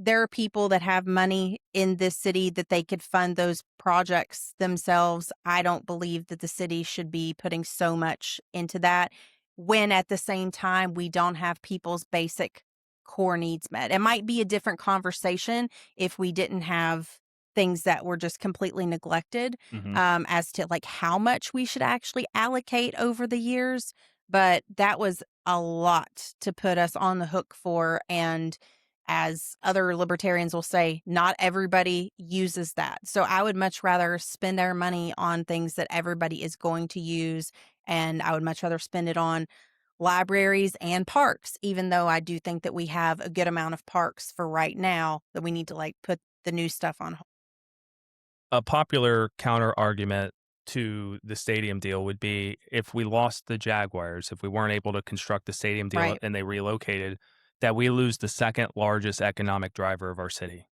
S2: there are people that have money in this city that they could fund those projects themselves. I don't believe that the city should be putting so much into that when at the same time we don't have people's basic core needs met. It might be a different conversation if we didn't have things that were just completely neglected,
S1: Hmm.
S2: as to like how much we should actually allocate over the years. But that was a lot to put us on the hook for. And as other libertarians will say, not everybody uses that. So I would much rather spend our money on things that everybody is going to use. And I would much rather spend it on libraries and parks, even though I do think that we have a good amount of parks for right now that we need to like put the new stuff on hold.
S1: A popular counter argument to the stadium deal would be if we lost the Jaguars, if we weren't able to construct the stadium deal
S2: Right.
S1: and they relocated, that we lose the second largest economic driver of our city.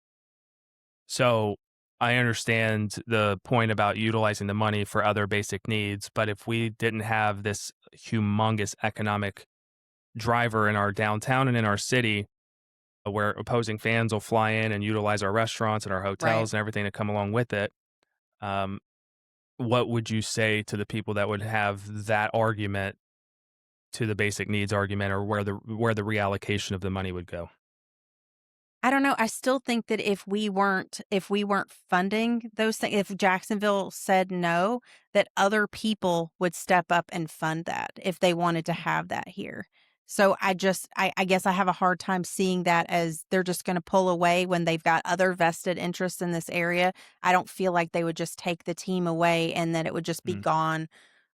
S1: So I understand the point about utilizing the money for other basic needs, but if we didn't have this humongous economic driver in our downtown and in our city, where opposing fans will fly in and utilize our restaurants and our
S2: Right.
S1: hotels and everything that come along with it, um, what would you say to the people that would have that argument to the basic needs argument, or where the reallocation of the money would go?
S2: I don't know. I still think that if we weren't funding those things, if Jacksonville said no, that other people would step up and fund that if they wanted to have that here. So I guess I have a hard time seeing that as they're just going to pull away when they've got other vested interests in this area. I don't feel like they would just take the team away and that it would just be
S1: Mm,
S2: gone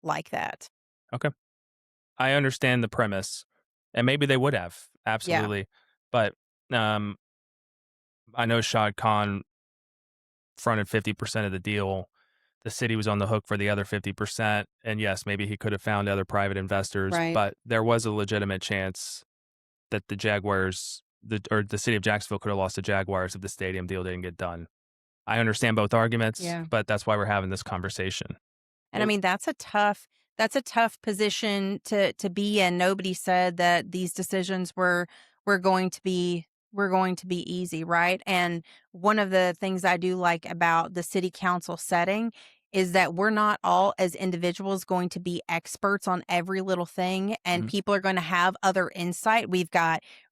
S2: like that.
S1: okay. I understand the premise, and maybe they would have,
S2: Yeah.
S1: absolutely. But um, I know Shad Khan fronted 50% of the deal. The city was on the hook for the other 50%. And yes, maybe he could have found other private investors,
S2: Right.
S1: but there was a legitimate chance that the Jaguars, or the city of Jacksonville, could have lost the Jaguars if the stadium deal didn't get done. I understand both arguments,
S2: Yeah.
S1: but that's why we're having this conversation.
S2: And I mean, that's a tough position to be in. Nobody said that these decisions were going to be were going to be easy, right? And one of the things I do like about the city council setting is that we're not all as individuals going to be experts on every little thing, and
S1: Mhm.
S2: people are going to have other insight.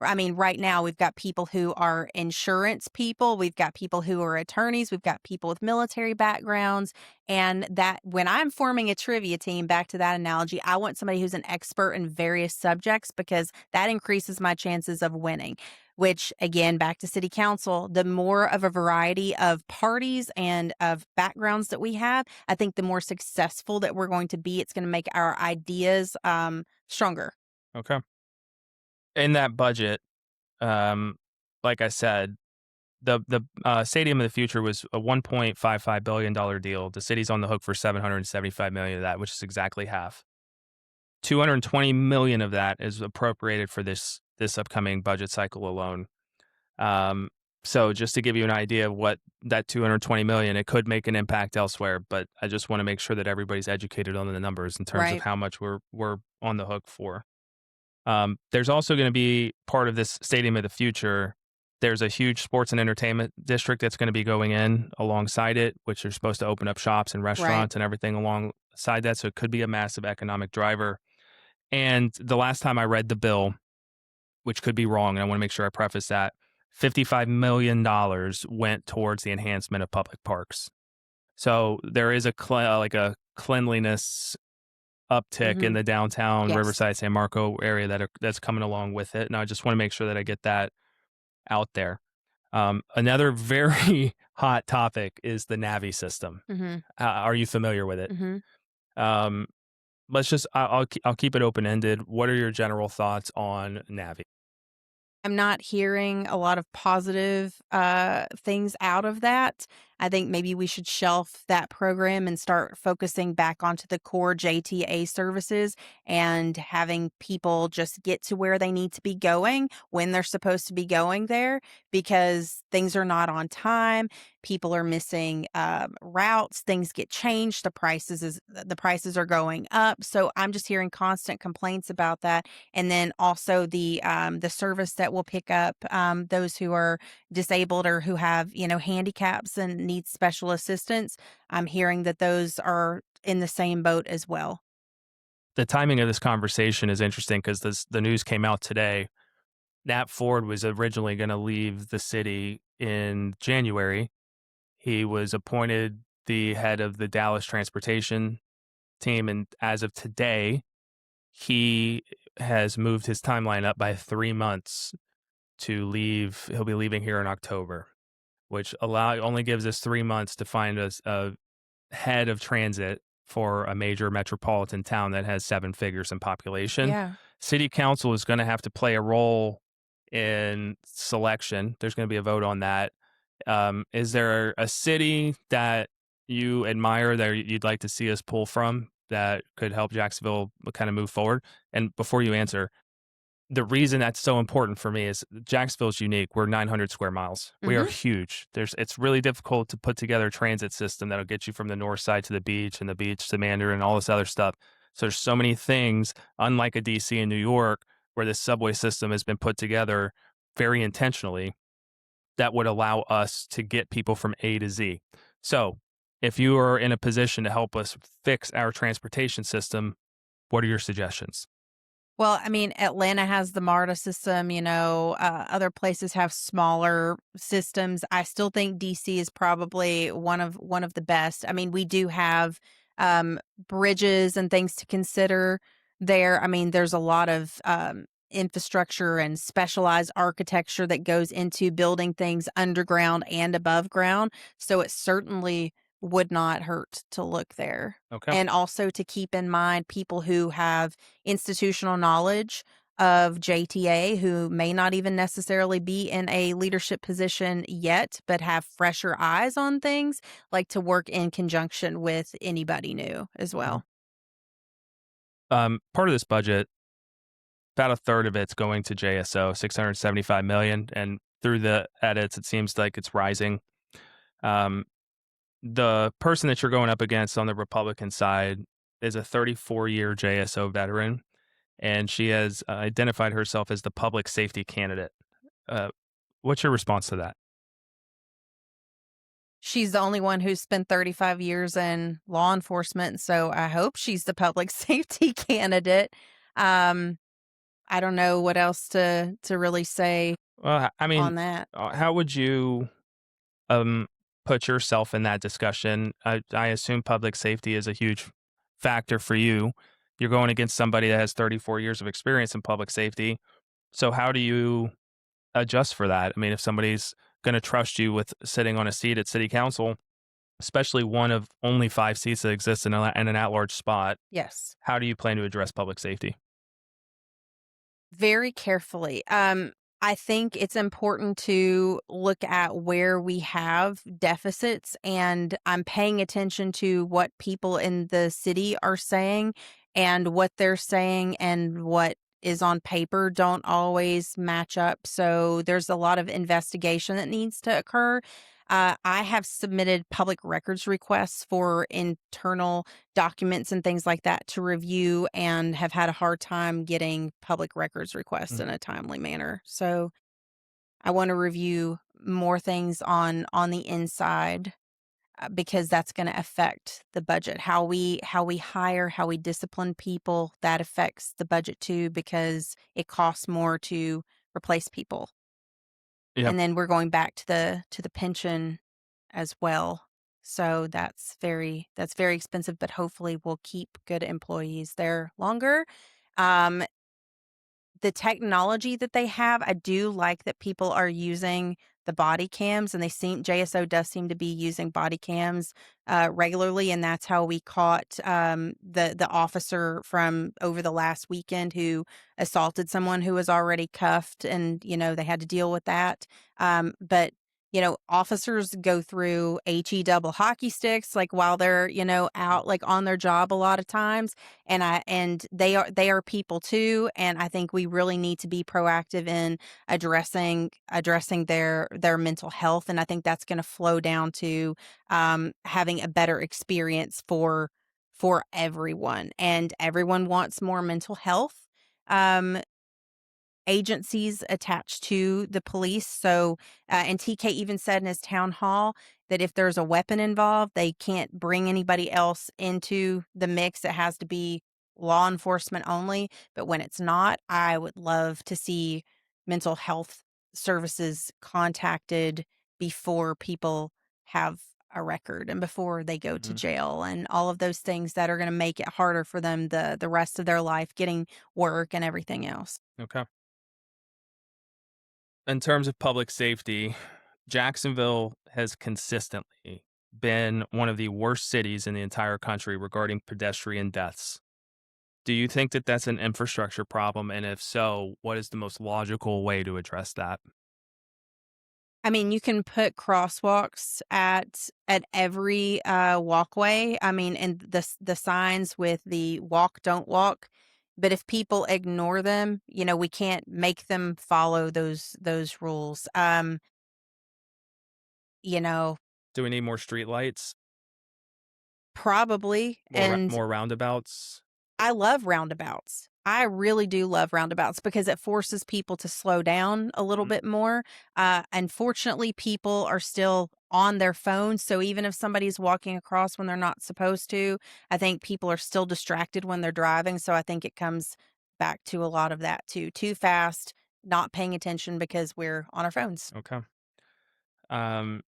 S2: I mean, right now we've got people who are insurance people, we've got people who are attorneys, we've got people with military backgrounds, and that when I'm forming a trivia team, back to that analogy, I want somebody who's an expert in various subjects because that increases my chances of winning. Which, again, back to city council, the more of a variety of parties and of backgrounds that we have, I think the more successful that we're going to be. It's going to make our ideas stronger.
S1: Okay. In that budget, um, like I said, the stadium of the future was a $1.55 billion deal. The city's on the hook for 775 million of that, which is exactly half. 220 million of that is appropriated for this upcoming budget cycle alone. Um, so just to give you an idea of what that 220 million, it could make an impact elsewhere, but I just want to make sure that everybody's educated on the numbers in terms of
S2: Right.
S1: how much we're on the hook for. There's also going to be part of this stadium of the future. There's a huge sports and entertainment district that's going to be going in alongside it, which are supposed to open up shops and
S2: Right.
S1: restaurants and everything alongside that. So it could be a massive economic driver. And the last time I read the bill, which could be wrong, and I want to make sure I preface that, $55 million went towards the enhancement of public parks. So there is like a cleanliness uptick in
S2: Hmm.
S1: the downtown
S2: Yes.
S1: Riverside San Marco area that's coming along with it. And I just want to make sure that I get that out there. Another very hot topic is the Navi system.
S2: Hmm.
S1: Are you familiar with it?
S2: Hmm.
S1: Um, I'll keep it open ended. What are your general thoughts on Navi?
S2: I'm not hearing a lot of positive things out of that. I think maybe we should shelf that program and start focusing back onto the core JTA services and having people just get to where they need to be going when they're supposed to be going there because things are not on time. People are missing routes. Things get changed. The prices are going up. So I'm just hearing constant complaints about that, and then also the service that will pick up those who are disabled or who have handicaps and need special assistance. I'm hearing that those are in the same boat as well.
S1: The timing of this conversation is interesting because the news came out today. Nat Ford was originally going to leave the city in January. He was appointed the head of the Dallas transportation team, and as of today, he has moved his timeline up by 3 months to leave. He'll be leaving here in October, which only gives us 3 months to find us a head of transit for a major metropolitan town that has 7 figures in population.
S2: Yeah.
S1: City council is going to have to play a role in selection. There's going to be a vote on that. Is there a city that you admire that you'd like to see us pull from that could help Jacksonville kind of move forward? And before you answer, the reason that's so important for me is Jacksonville's unique. We're 900 square miles. We are
S2: Hmm.
S1: huge. It's really difficult to put together a transit system that'll get you from the north side to the beach and the beach to Mandarin and all this other stuff. So there's so many things, unlike a DC and New York, where this subway system has been put together very intentionally that would allow us to get people from A to Z. So if you are in a position to help us fix our transportation system, what are your suggestions?
S2: Well, I mean, Atlanta has the MARTA system, other places have smaller systems. I still think DC is probably one of the best. I mean, we do have bridges and things to consider there. I mean, there's a lot of infrastructure and specialized architecture that goes into building things underground and above ground. So it certainly would not hurt to look there.
S1: Okay.
S2: And also to keep in mind people who have institutional knowledge of JTA who may not even necessarily be in a leadership position yet, but have fresher eyes on things, like to work in conjunction with anybody new as
S1: Mhm.
S2: well.
S1: Part of this budget, about a third of it's going to JSO, 675 million, and through the edits, it seems like it's rising. Um, the person that you're going up against on the Republican side is a 34-year JSO veteran, and she has identified herself as the public safety candidate. Uh, what's your response to that?
S2: She's the only one who's spent 35 years in law enforcement, so I hope she's the public safety candidate. Um, I don't know what else to really say
S1: Well, I mean,
S2: on that.
S1: how would you um, put yourself in that discussion? I assume public safety is a huge factor for you. You're going against somebody that has 34 years of experience in public safety. So how do you adjust for that? I mean, if somebody's going to trust you with sitting on a seat at city council, especially one of only 5 seats that exist in an at-large spot,
S2: Yes.
S1: how do you plan to address public safety?
S2: Very carefully. I think it's important to look at where we have deficits, and I'm paying attention to what people in the city are saying, and what they're saying and what is on paper don't always match up. So there's a lot of investigation that needs to occur. I have submitted public records requests for internal documents and things like that to review, and have had a hard time getting public records requests
S1: Mm.
S2: in a timely manner. So I want to review more things on the inside, because that's going to affect the budget. How we hire, how we discipline people, that affects the budget too, because it costs more to replace people.
S1: Yep.
S2: And then we're going back to the pension as well. So that's very expensive, but hopefully we'll keep good employees there longer. Um, the technology that they have, I do like that people are using the body cams, and JSO does seem to be using body cams regularly, and that's how we caught the officer from over the last weekend who assaulted someone who was already cuffed, and they had to deal with that. But officers go through HE double hockey sticks like while they're out like on their job a lot of times, and they are people too, and I think we really need to be proactive in addressing their mental health, and I think that's going to flow down to having a better experience for everyone, and everyone wants more mental health um agencies attached to the police. So, and TK even said in his town hall that if there's a weapon involved, they can't bring anybody else into the mix. It has to be law enforcement only. But when it's not, I would love to see mental health services contacted before people have a record and before they go to
S1: Mhm.
S2: jail, and all of those things that are going to make it harder for them the rest of their life getting work and everything else.
S1: Okay. In terms of public safety, Jacksonville has consistently been one of the worst cities in the entire country regarding pedestrian deaths. Do you think that that's an infrastructure problem? And if so, what is the most logical way to address that?
S2: I mean, you can put crosswalks at every walkway. I mean, and the signs with the walk, don't walk. But if people ignore them, we can't make them follow those rules. You know,
S1: Do we need more street lights?
S2: probably.
S1: More
S2: And
S1: more roundabouts?
S2: I love roundabouts. I really do love roundabouts because it forces people to slow down a little
S1: Mhm.
S2: bit more. Unfortunately, people are still on their phones. So even if somebody's walking across when they're not supposed to, I think people are still distracted when they're driving. So I think it comes back to a lot of that too. Too fast, not paying attention because we're on our phones.
S1: Okay. Um,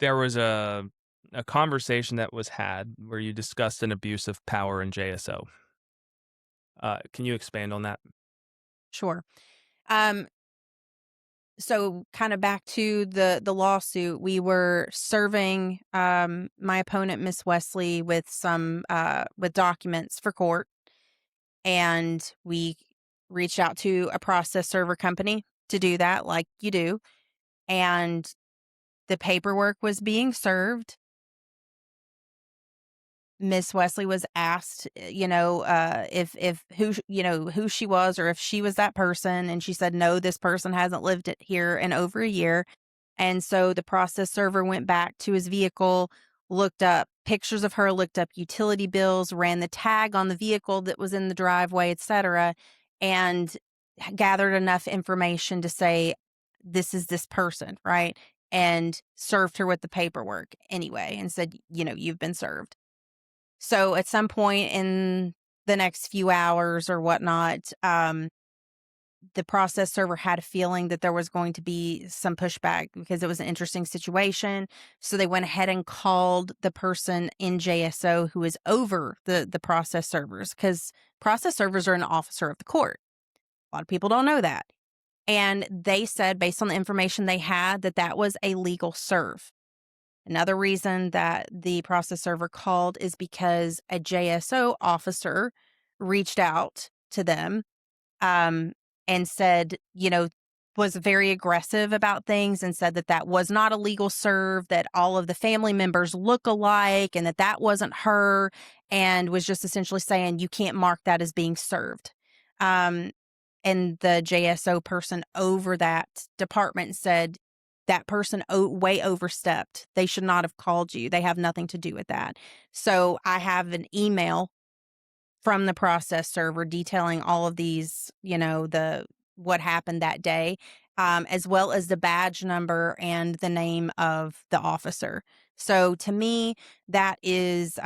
S1: there was a conversation that was had where you discussed an abuse of power in JSO. Can you expand on that?
S2: Sure. Um, so kind of back to the lawsuit, we were serving my opponent Miss Wesley with some with documents for court, and we reached out to a process server company to do that like you do, and the paperwork was being served. Miss Wesley was asked, if who she was or if she was that person, and she said, "No, this person hasn't lived it here in over a year." And so the process server went back to his vehicle, looked up pictures of her, looked up utility bills, ran the tag on the vehicle that was in the driveway, etc., and gathered enough information to say, "This is this person," right? And served her with the paperwork anyway and said, "You've been served." So at some point in the next few hours or whatnot, the process server had a feeling that there was going to be some pushback because it was an interesting situation. So they went ahead and called the person in JSO who is over the process servers, because process servers are an officer of the court. A lot of people don't know that. And they said, based on the information they had, that that was a legal serve. Another reason that the process server called is because a JSO officer reached out to them, um, and said, was very aggressive about things and said that that was not a legal serve, that all of the family members look alike and that that wasn't her, and was just essentially saying, you can't mark that as being served. Um, and the JSO person over that department said, that person way overstepped. They should not have called you. They have nothing to do with that. So I have an email from the process server detailing all of these, the what happened that day, as well as the badge number and the name of the officer. So to me, that is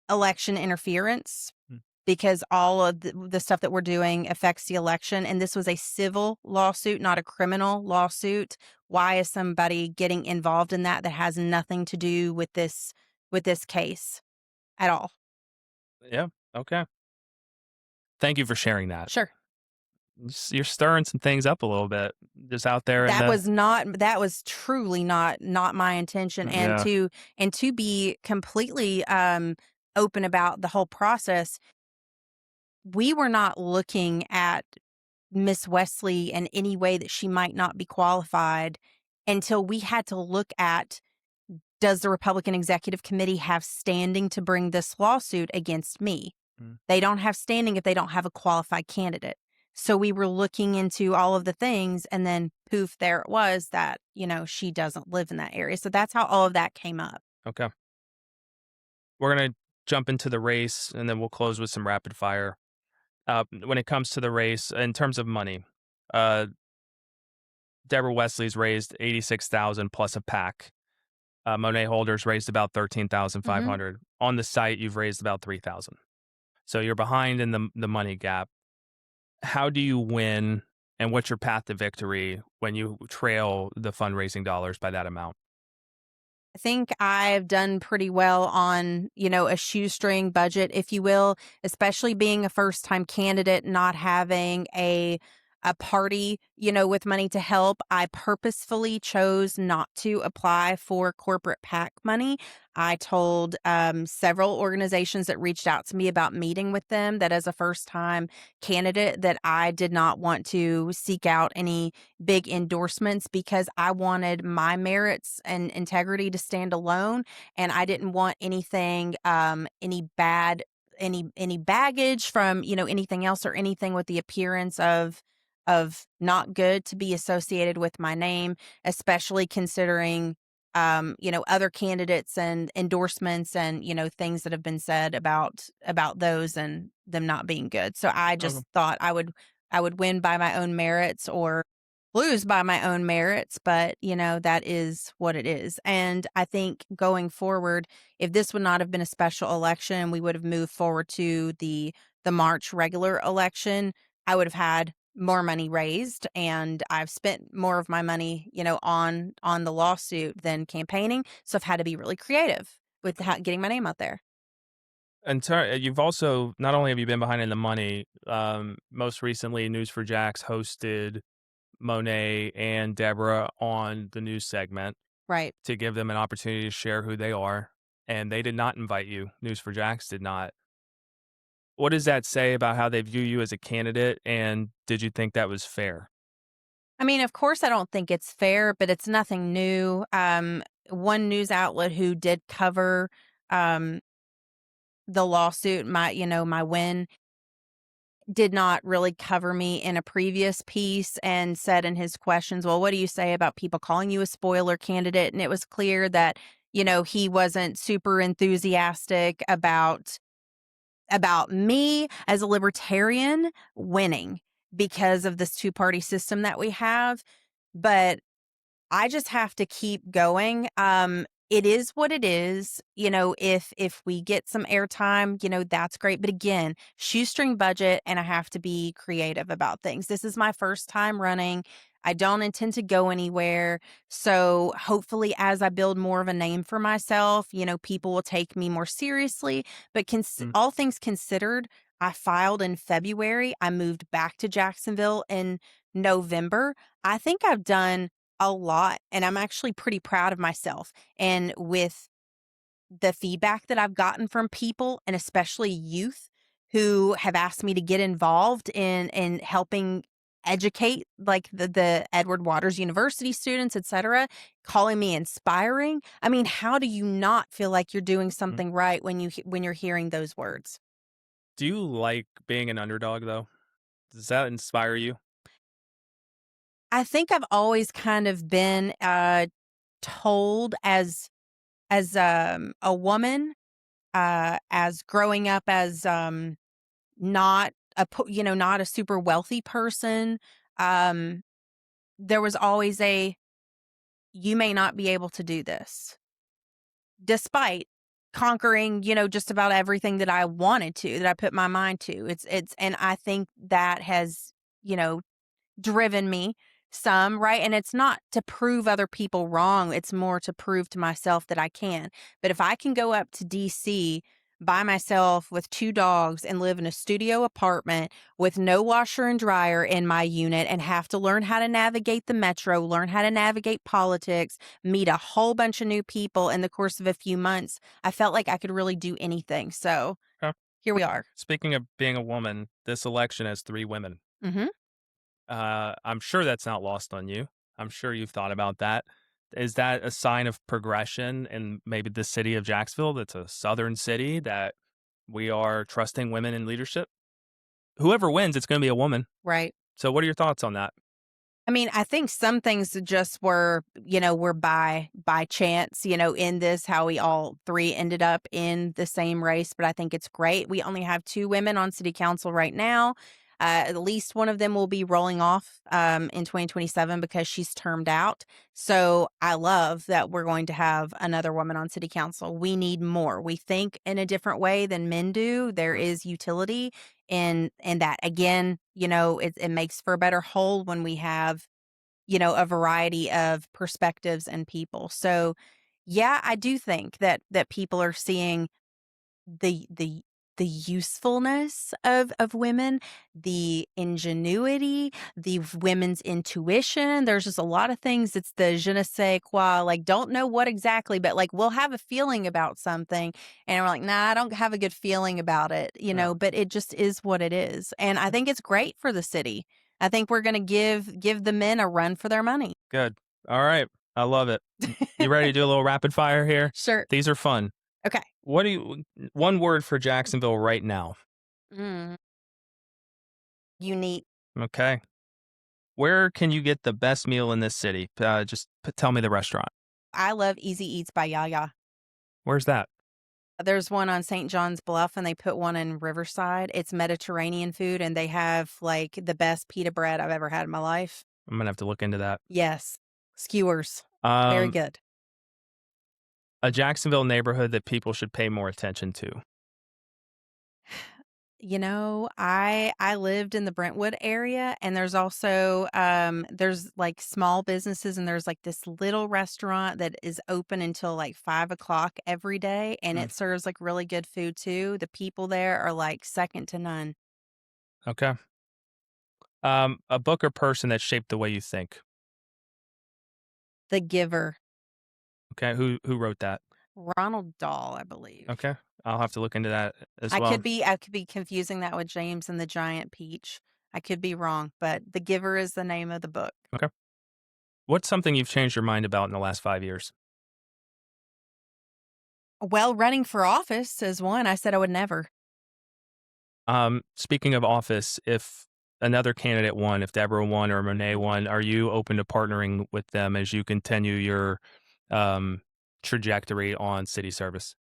S2: election interference,
S1: Mm.
S2: because all of the stuff that we're doing affects the election. And this was a civil lawsuit, not a criminal lawsuit. Why is somebody getting involved in that has nothing to do with this case at all?
S1: Yeah. Okay. Thank you for sharing that.
S2: Sure.
S1: You're stirring some things up a little bit, just out there in the.
S2: That was truly not my intention. And
S1: Yeah.
S2: to be completely open about the whole process, we were not looking at Miss Wesley in any way that she might not be qualified until we had to look at, does the Republican Executive Committee have standing to bring this lawsuit against me?
S1: Mm.
S2: They don't have standing if they don't have a qualified candidate. So we were looking into all of the things, and then poof, there it was that, she doesn't live in that area. So that's how all of that came up.
S1: Okay. We're gonna jump into the race, and then we'll close with some rapid fire. When it comes to the race, in terms of money, uh, Deborah Wesley's raised 86,000 plus a pack. Monet Holders raised about
S2: Hmm.
S1: 13,500. On the site, you've raised about 3,000. So you're behind in the money gap. How do you win, and what's your path to victory when you trail the fundraising dollars by that amount?
S2: I think I've done pretty well on, a shoestring budget, if you will, especially being a first time candidate, not having a a party, with money to help. I purposefully chose not to apply for corporate PAC money. I told several organizations that reached out to me about meeting with them that as a first time candidate that I did not want to seek out any big endorsements because I wanted my merits and integrity to stand alone, and I didn't want anything any baggage from anything else or anything with the appearance of not good to be associated with my name, especially considering other candidates and endorsements and things that have been said about those and them not being good. So I
S1: Okay.
S2: just thought I would win by my own merits or lose by my own merits, but that is what it is. And I think going forward, if this would not have been a special election, we would have moved forward to the March regular election. I would have had more money raised, and I've spent more of my money, on the lawsuit than campaigning. So I've had to be really creative with getting my name out there.
S1: And you've also not only have you been behind in the money, most recently, News for Jax hosted Monet and Deborah on the news segment
S2: Right.
S1: to give them an opportunity to share who they are, and they did not invite you. News for Jax did not. What does that say about how they view you as a candidate, and did you think that was fair?
S2: I mean, of course, I don't think it's fair, but it's nothing new. One news outlet who did cover um, the lawsuit, my win, did not really cover me in a previous piece and said in his questions, well, what do you say about people calling you a spoiler candidate? And it was clear that, he wasn't super enthusiastic about me as a libertarian winning because of this two-party system that we have. But I just have to keep going. It is what it is. If we get some airtime, that's great. But again, shoestring budget, and I have to be creative about things. This is my first time running. I don't intend to go anywhere. So hopefully, as I build more of a name for myself, people will take me more seriously. But
S1: Mm.
S2: all things considered, I filed in February. I moved back to Jacksonville in November. I think I've done a lot, and I'm actually pretty proud of myself. And with the feedback that I've gotten from people, and especially youth who have asked me to get involved in helping educate like the Edward Waters University students, etc., calling me inspiring. I mean, how do you not feel like you're doing
S1: Mm.
S2: something right when when you're hearing those words?
S1: Do you like being an underdog, though? Does that inspire you?
S2: I think I've always kind of been told as a woman, as growing up as not not a super wealthy person, um there was always a you may not be able to do this despite conquering just about everything that I wanted to, that I put my mind to. It's and I think that has you know driven me some, right? And it's not to prove other people wrong, it's more to prove to myself that I can. But if I can go up to DC by myself with two dogs and live in a studio apartment with no washer and dryer in my unit and have to learn how to navigate the metro, learn how to navigate politics, meet a whole bunch of new people in the course of a few months, I felt like I could really do anything. So
S1: Okay.
S2: here we are.
S1: Speaking of being a woman, this election has 3 women.
S2: Hmm.
S1: I'm sure that's not lost on you. I'm sure you've thought about that. Is that a sign of progression in maybe the city of Jacksonville that's a southern city that we are trusting women in leadership? Whoever wins, it's gonna be a woman.
S2: Right.
S1: So what are your thoughts on that?
S2: I mean, I think some things just were by chance, in this, how we all three ended up in the same race. But I think it's great. We only have two women on city council right now. At least one of them will be rolling off in 2027 because she's termed out. So I love that we're going to have another woman on city council. We need more. We think in a different way than men do. There is utility in that. Again, it makes for a better whole when we have a variety of perspectives and people. So, yeah, I do think that people are seeing the the usefulness of women, the ingenuity, the women's intuition. There's just a lot of things. It's the je ne sais quoi, like, don't know what exactly, but like, we'll have a feeling about something. And we're like, nah, I don't have a good feeling about it,
S1: Yeah.
S2: but it just is what it is. And I think it's great for the city. I think we're going to give the men a run for their money.
S1: Good. All right. I love it. You ready to do a little rapid fire here?
S2: Sure.
S1: These are fun.
S2: Okay.
S1: One word for Jacksonville right now?
S2: Mm. Unique.
S1: Okay. Where can you get the best meal in this city? Just tell me the restaurant.
S2: I love Easy Eats by Yaya.
S1: Where's that?
S2: There's one on St. John's Bluff, and they put one in Riverside. It's Mediterranean food, and they have, like, the best pita bread I've ever had in my life.
S1: I'm gonna have to look into that.
S2: Yes. Skewers. Very
S1: Um,
S2: good.
S1: a Jacksonville neighborhood that people should pay more attention to.
S2: I lived in the Brentwood area, and there's also, there's, like, small businesses, and there's, like, this little restaurant that is open until, like, 5 o'clock every day, and
S1: Mm,
S2: it serves, like, really good food too. The people there are, like, second to none.
S1: okay. A book or person that shaped the way you think.
S2: The Giver.
S1: Okay. Who wrote that?
S2: Ronald Dahl, I believe.
S1: Okay. I'll have to look into that as
S2: I
S1: well.
S2: could be I could be confusing that with James and the Giant Peach. I could be wrong, but The Giver is the name of the book.
S1: Okay. What's something you've changed your mind about in the last 5 years?
S2: Well, running for office is one. I said I would never.
S1: Speaking of office, if another candidate won, if Deborah won or Monet won, are you open to partnering with them as you continue your um, trajectory on city service?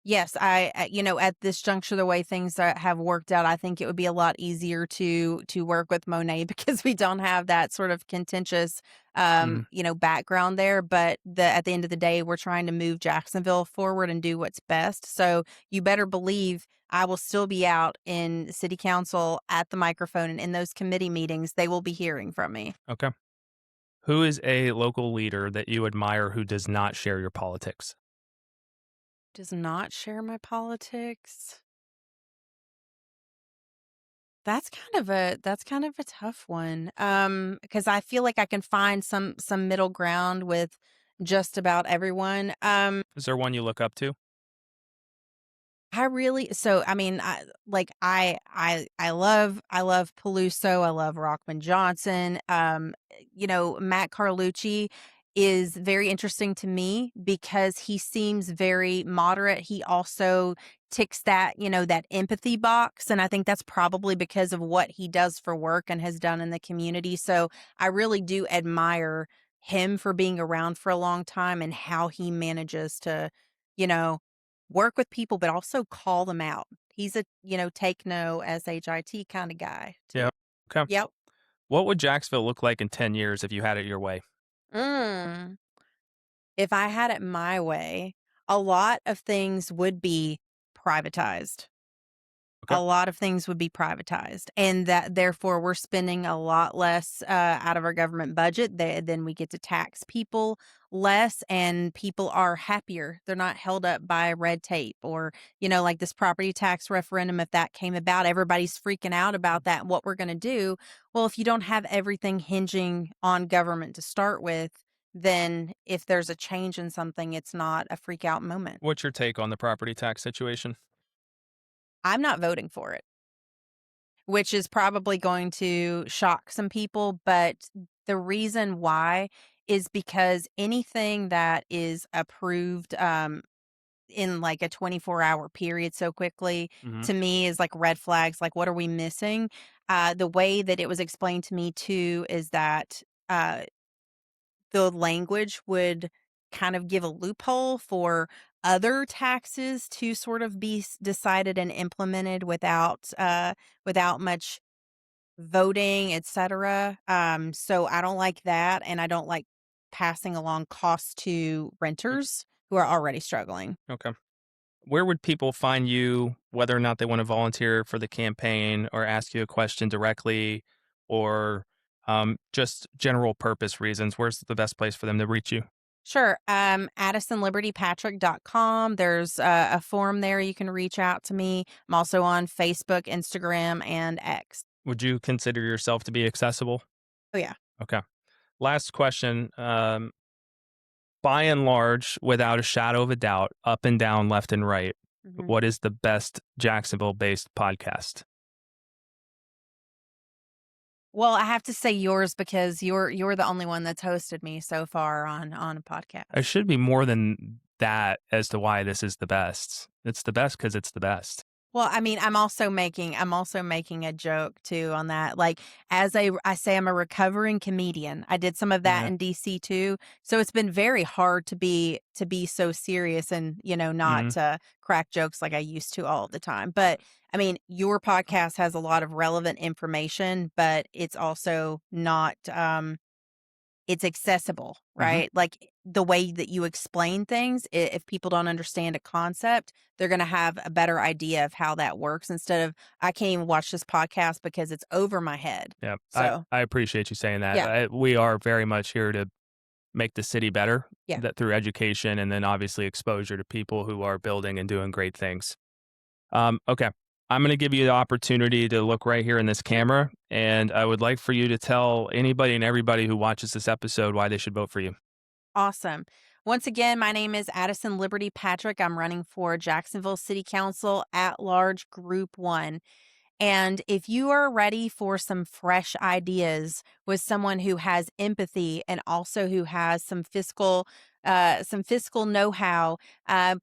S2: Yes, at this juncture, the way things have worked out, I think it would be a lot easier to work with Monet because we don't have that sort of contentious,
S1: Mhm.
S2: background there. But at the end of the day, we're trying to move Jacksonville forward and do what's best. So you better believe I will still be out in city council at the microphone and in those committee meetings. They will be hearing from me.
S1: Okay. Who is a local leader that you admire who does not share your politics?
S2: Does not share my politics. That's kind of a tough one, because I feel like I can find some middle ground with just about everyone.
S1: Is there one you look up to?
S2: I mean, I love Peluso, I love Rockman Johnson. Matt Carlucci is very interesting to me because he seems very moderate. He also ticks that empathy box, and I think that's probably because of what he does for work and has done in the community. So I really do admire him for being around for a long time and how he manages to, you know, work with people, but also call them out. He's a take no SHIT kind of guy too.
S1: Yeah. Okay.
S2: Yep.
S1: What would Jacksonville look like in 10 years if you had it your way?
S2: Mm. If I had it my way, a lot of things would be privatized.
S1: Okay.
S2: A lot of things would be privatized, and that therefore we're spending a lot less out of our government budget. Then we get to tax people less, and people are happier. They're not held up by red tape or like this property tax referendum. If that came about, everybody's freaking out about that. And what we're going to do? Well, if you don't have everything hinging on government to start with, then if there's a change in something, it's not a freak out moment.
S1: What's your take on the property tax situation?
S2: I'm not voting for it. Which is probably going to shock some people, but the reason why is because anything that is approved, in, like, a 24-hour period so quickly,
S1: Hmm.
S2: to me is like red flags, like, what are we missing? The way that it was explained to me too is that, uh the language would kind of give a loophole for other taxes to sort of be decided and implemented without much voting, etc. So I don't like that, and I don't like passing along costs to renters who are already struggling.
S1: Okay. Where would people find you, whether or not they want to volunteer for the campaign or ask you a question directly or just general purpose reasons? Where's the best place for them to reach you?
S2: Sure. AddisonLibertyPatrick.com. There's a form there. You can reach out to me. I'm also on Facebook, Instagram, and X.
S1: Would you consider yourself to be accessible?
S2: Oh, yeah.
S1: Okay. Last question. By and large, without a shadow of a doubt, up and down, left and right,
S2: Mhm.
S1: what is the best Jacksonville-based podcast?
S2: Well, I have to say yours because you're the only one that's hosted me so far on a
S1: There
S2: podcast.
S1: should be more than that as to why this is the best. It's the best because it's the best.
S2: Well, I mean, I'm also making a joke too on that. Like I say I'm a recovering comedian. I did some of that
S1: Yeah.
S2: in DC too. So it's been very hard to be so serious and, not
S1: Hmm.
S2: to crack jokes like I used to all the time. But I mean, your podcast has a lot of relevant information, but it's also not it's accessible,
S1: Hmm.
S2: right? Like the way that you explain things, if people don't understand a concept, they're going to have a better idea of how that works instead of, I can't even watch this podcast because it's over my head.
S1: Yeah. I,
S2: So,
S1: I appreciate you saying that.
S2: yeah,
S1: We are very much here to make the city better
S2: yeah.
S1: that through education and then obviously exposure to people who are building and doing great things. Okay. I'm going to give you the opportunity to look right here in this camera, and I would like for you to tell anybody and everybody who watches this episode why they should vote for you.
S2: Awesome. Once again, my name is Addison Liberty Patrick. I'm running for Jacksonville City Council at large Group 1. And if you are ready for some fresh ideas with someone who has empathy and also who has some fiscal know-how,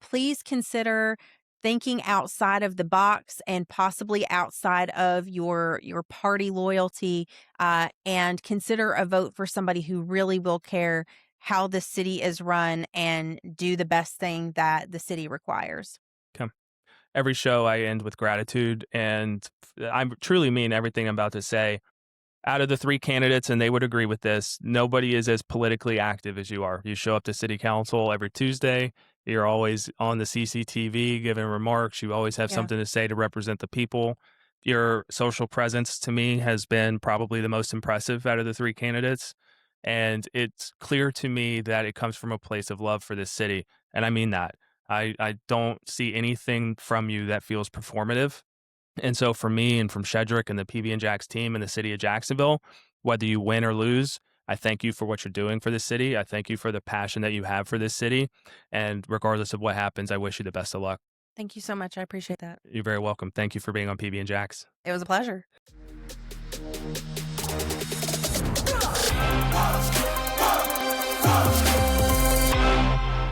S2: please consider thinking outside of the box and possibly outside of your party loyalty, and consider a vote for somebody who really will care how the city is run and do the best thing that the city requires.
S1: Okay. Every show I end with gratitude, and I truly mean everything I'm about to say. Out of the three candidates, and they would agree with this, nobody is as politically active as you are. You show up to city council every Tuesday. You're always on the CCTV giving remarks. You always have
S2: Yeah.
S1: something to say to represent the people. Your social presence to me has been probably the most impressive out of the three candidates. And it's clear to me that it comes from a place of love for this city. And I mean that. I don't see anything from you that feels performative. And so for me and from Shedrick and the PB and Jax team in the city of Jacksonville, whether you win or lose, I thank you for what you're doing for the city. I thank you for the passion that you have for this city. And regardless of what happens, I wish you the best of luck.
S2: Thank you so much. I appreciate that.
S1: You're very welcome. Thank you for being on PB and Jax.
S2: It was a pleasure.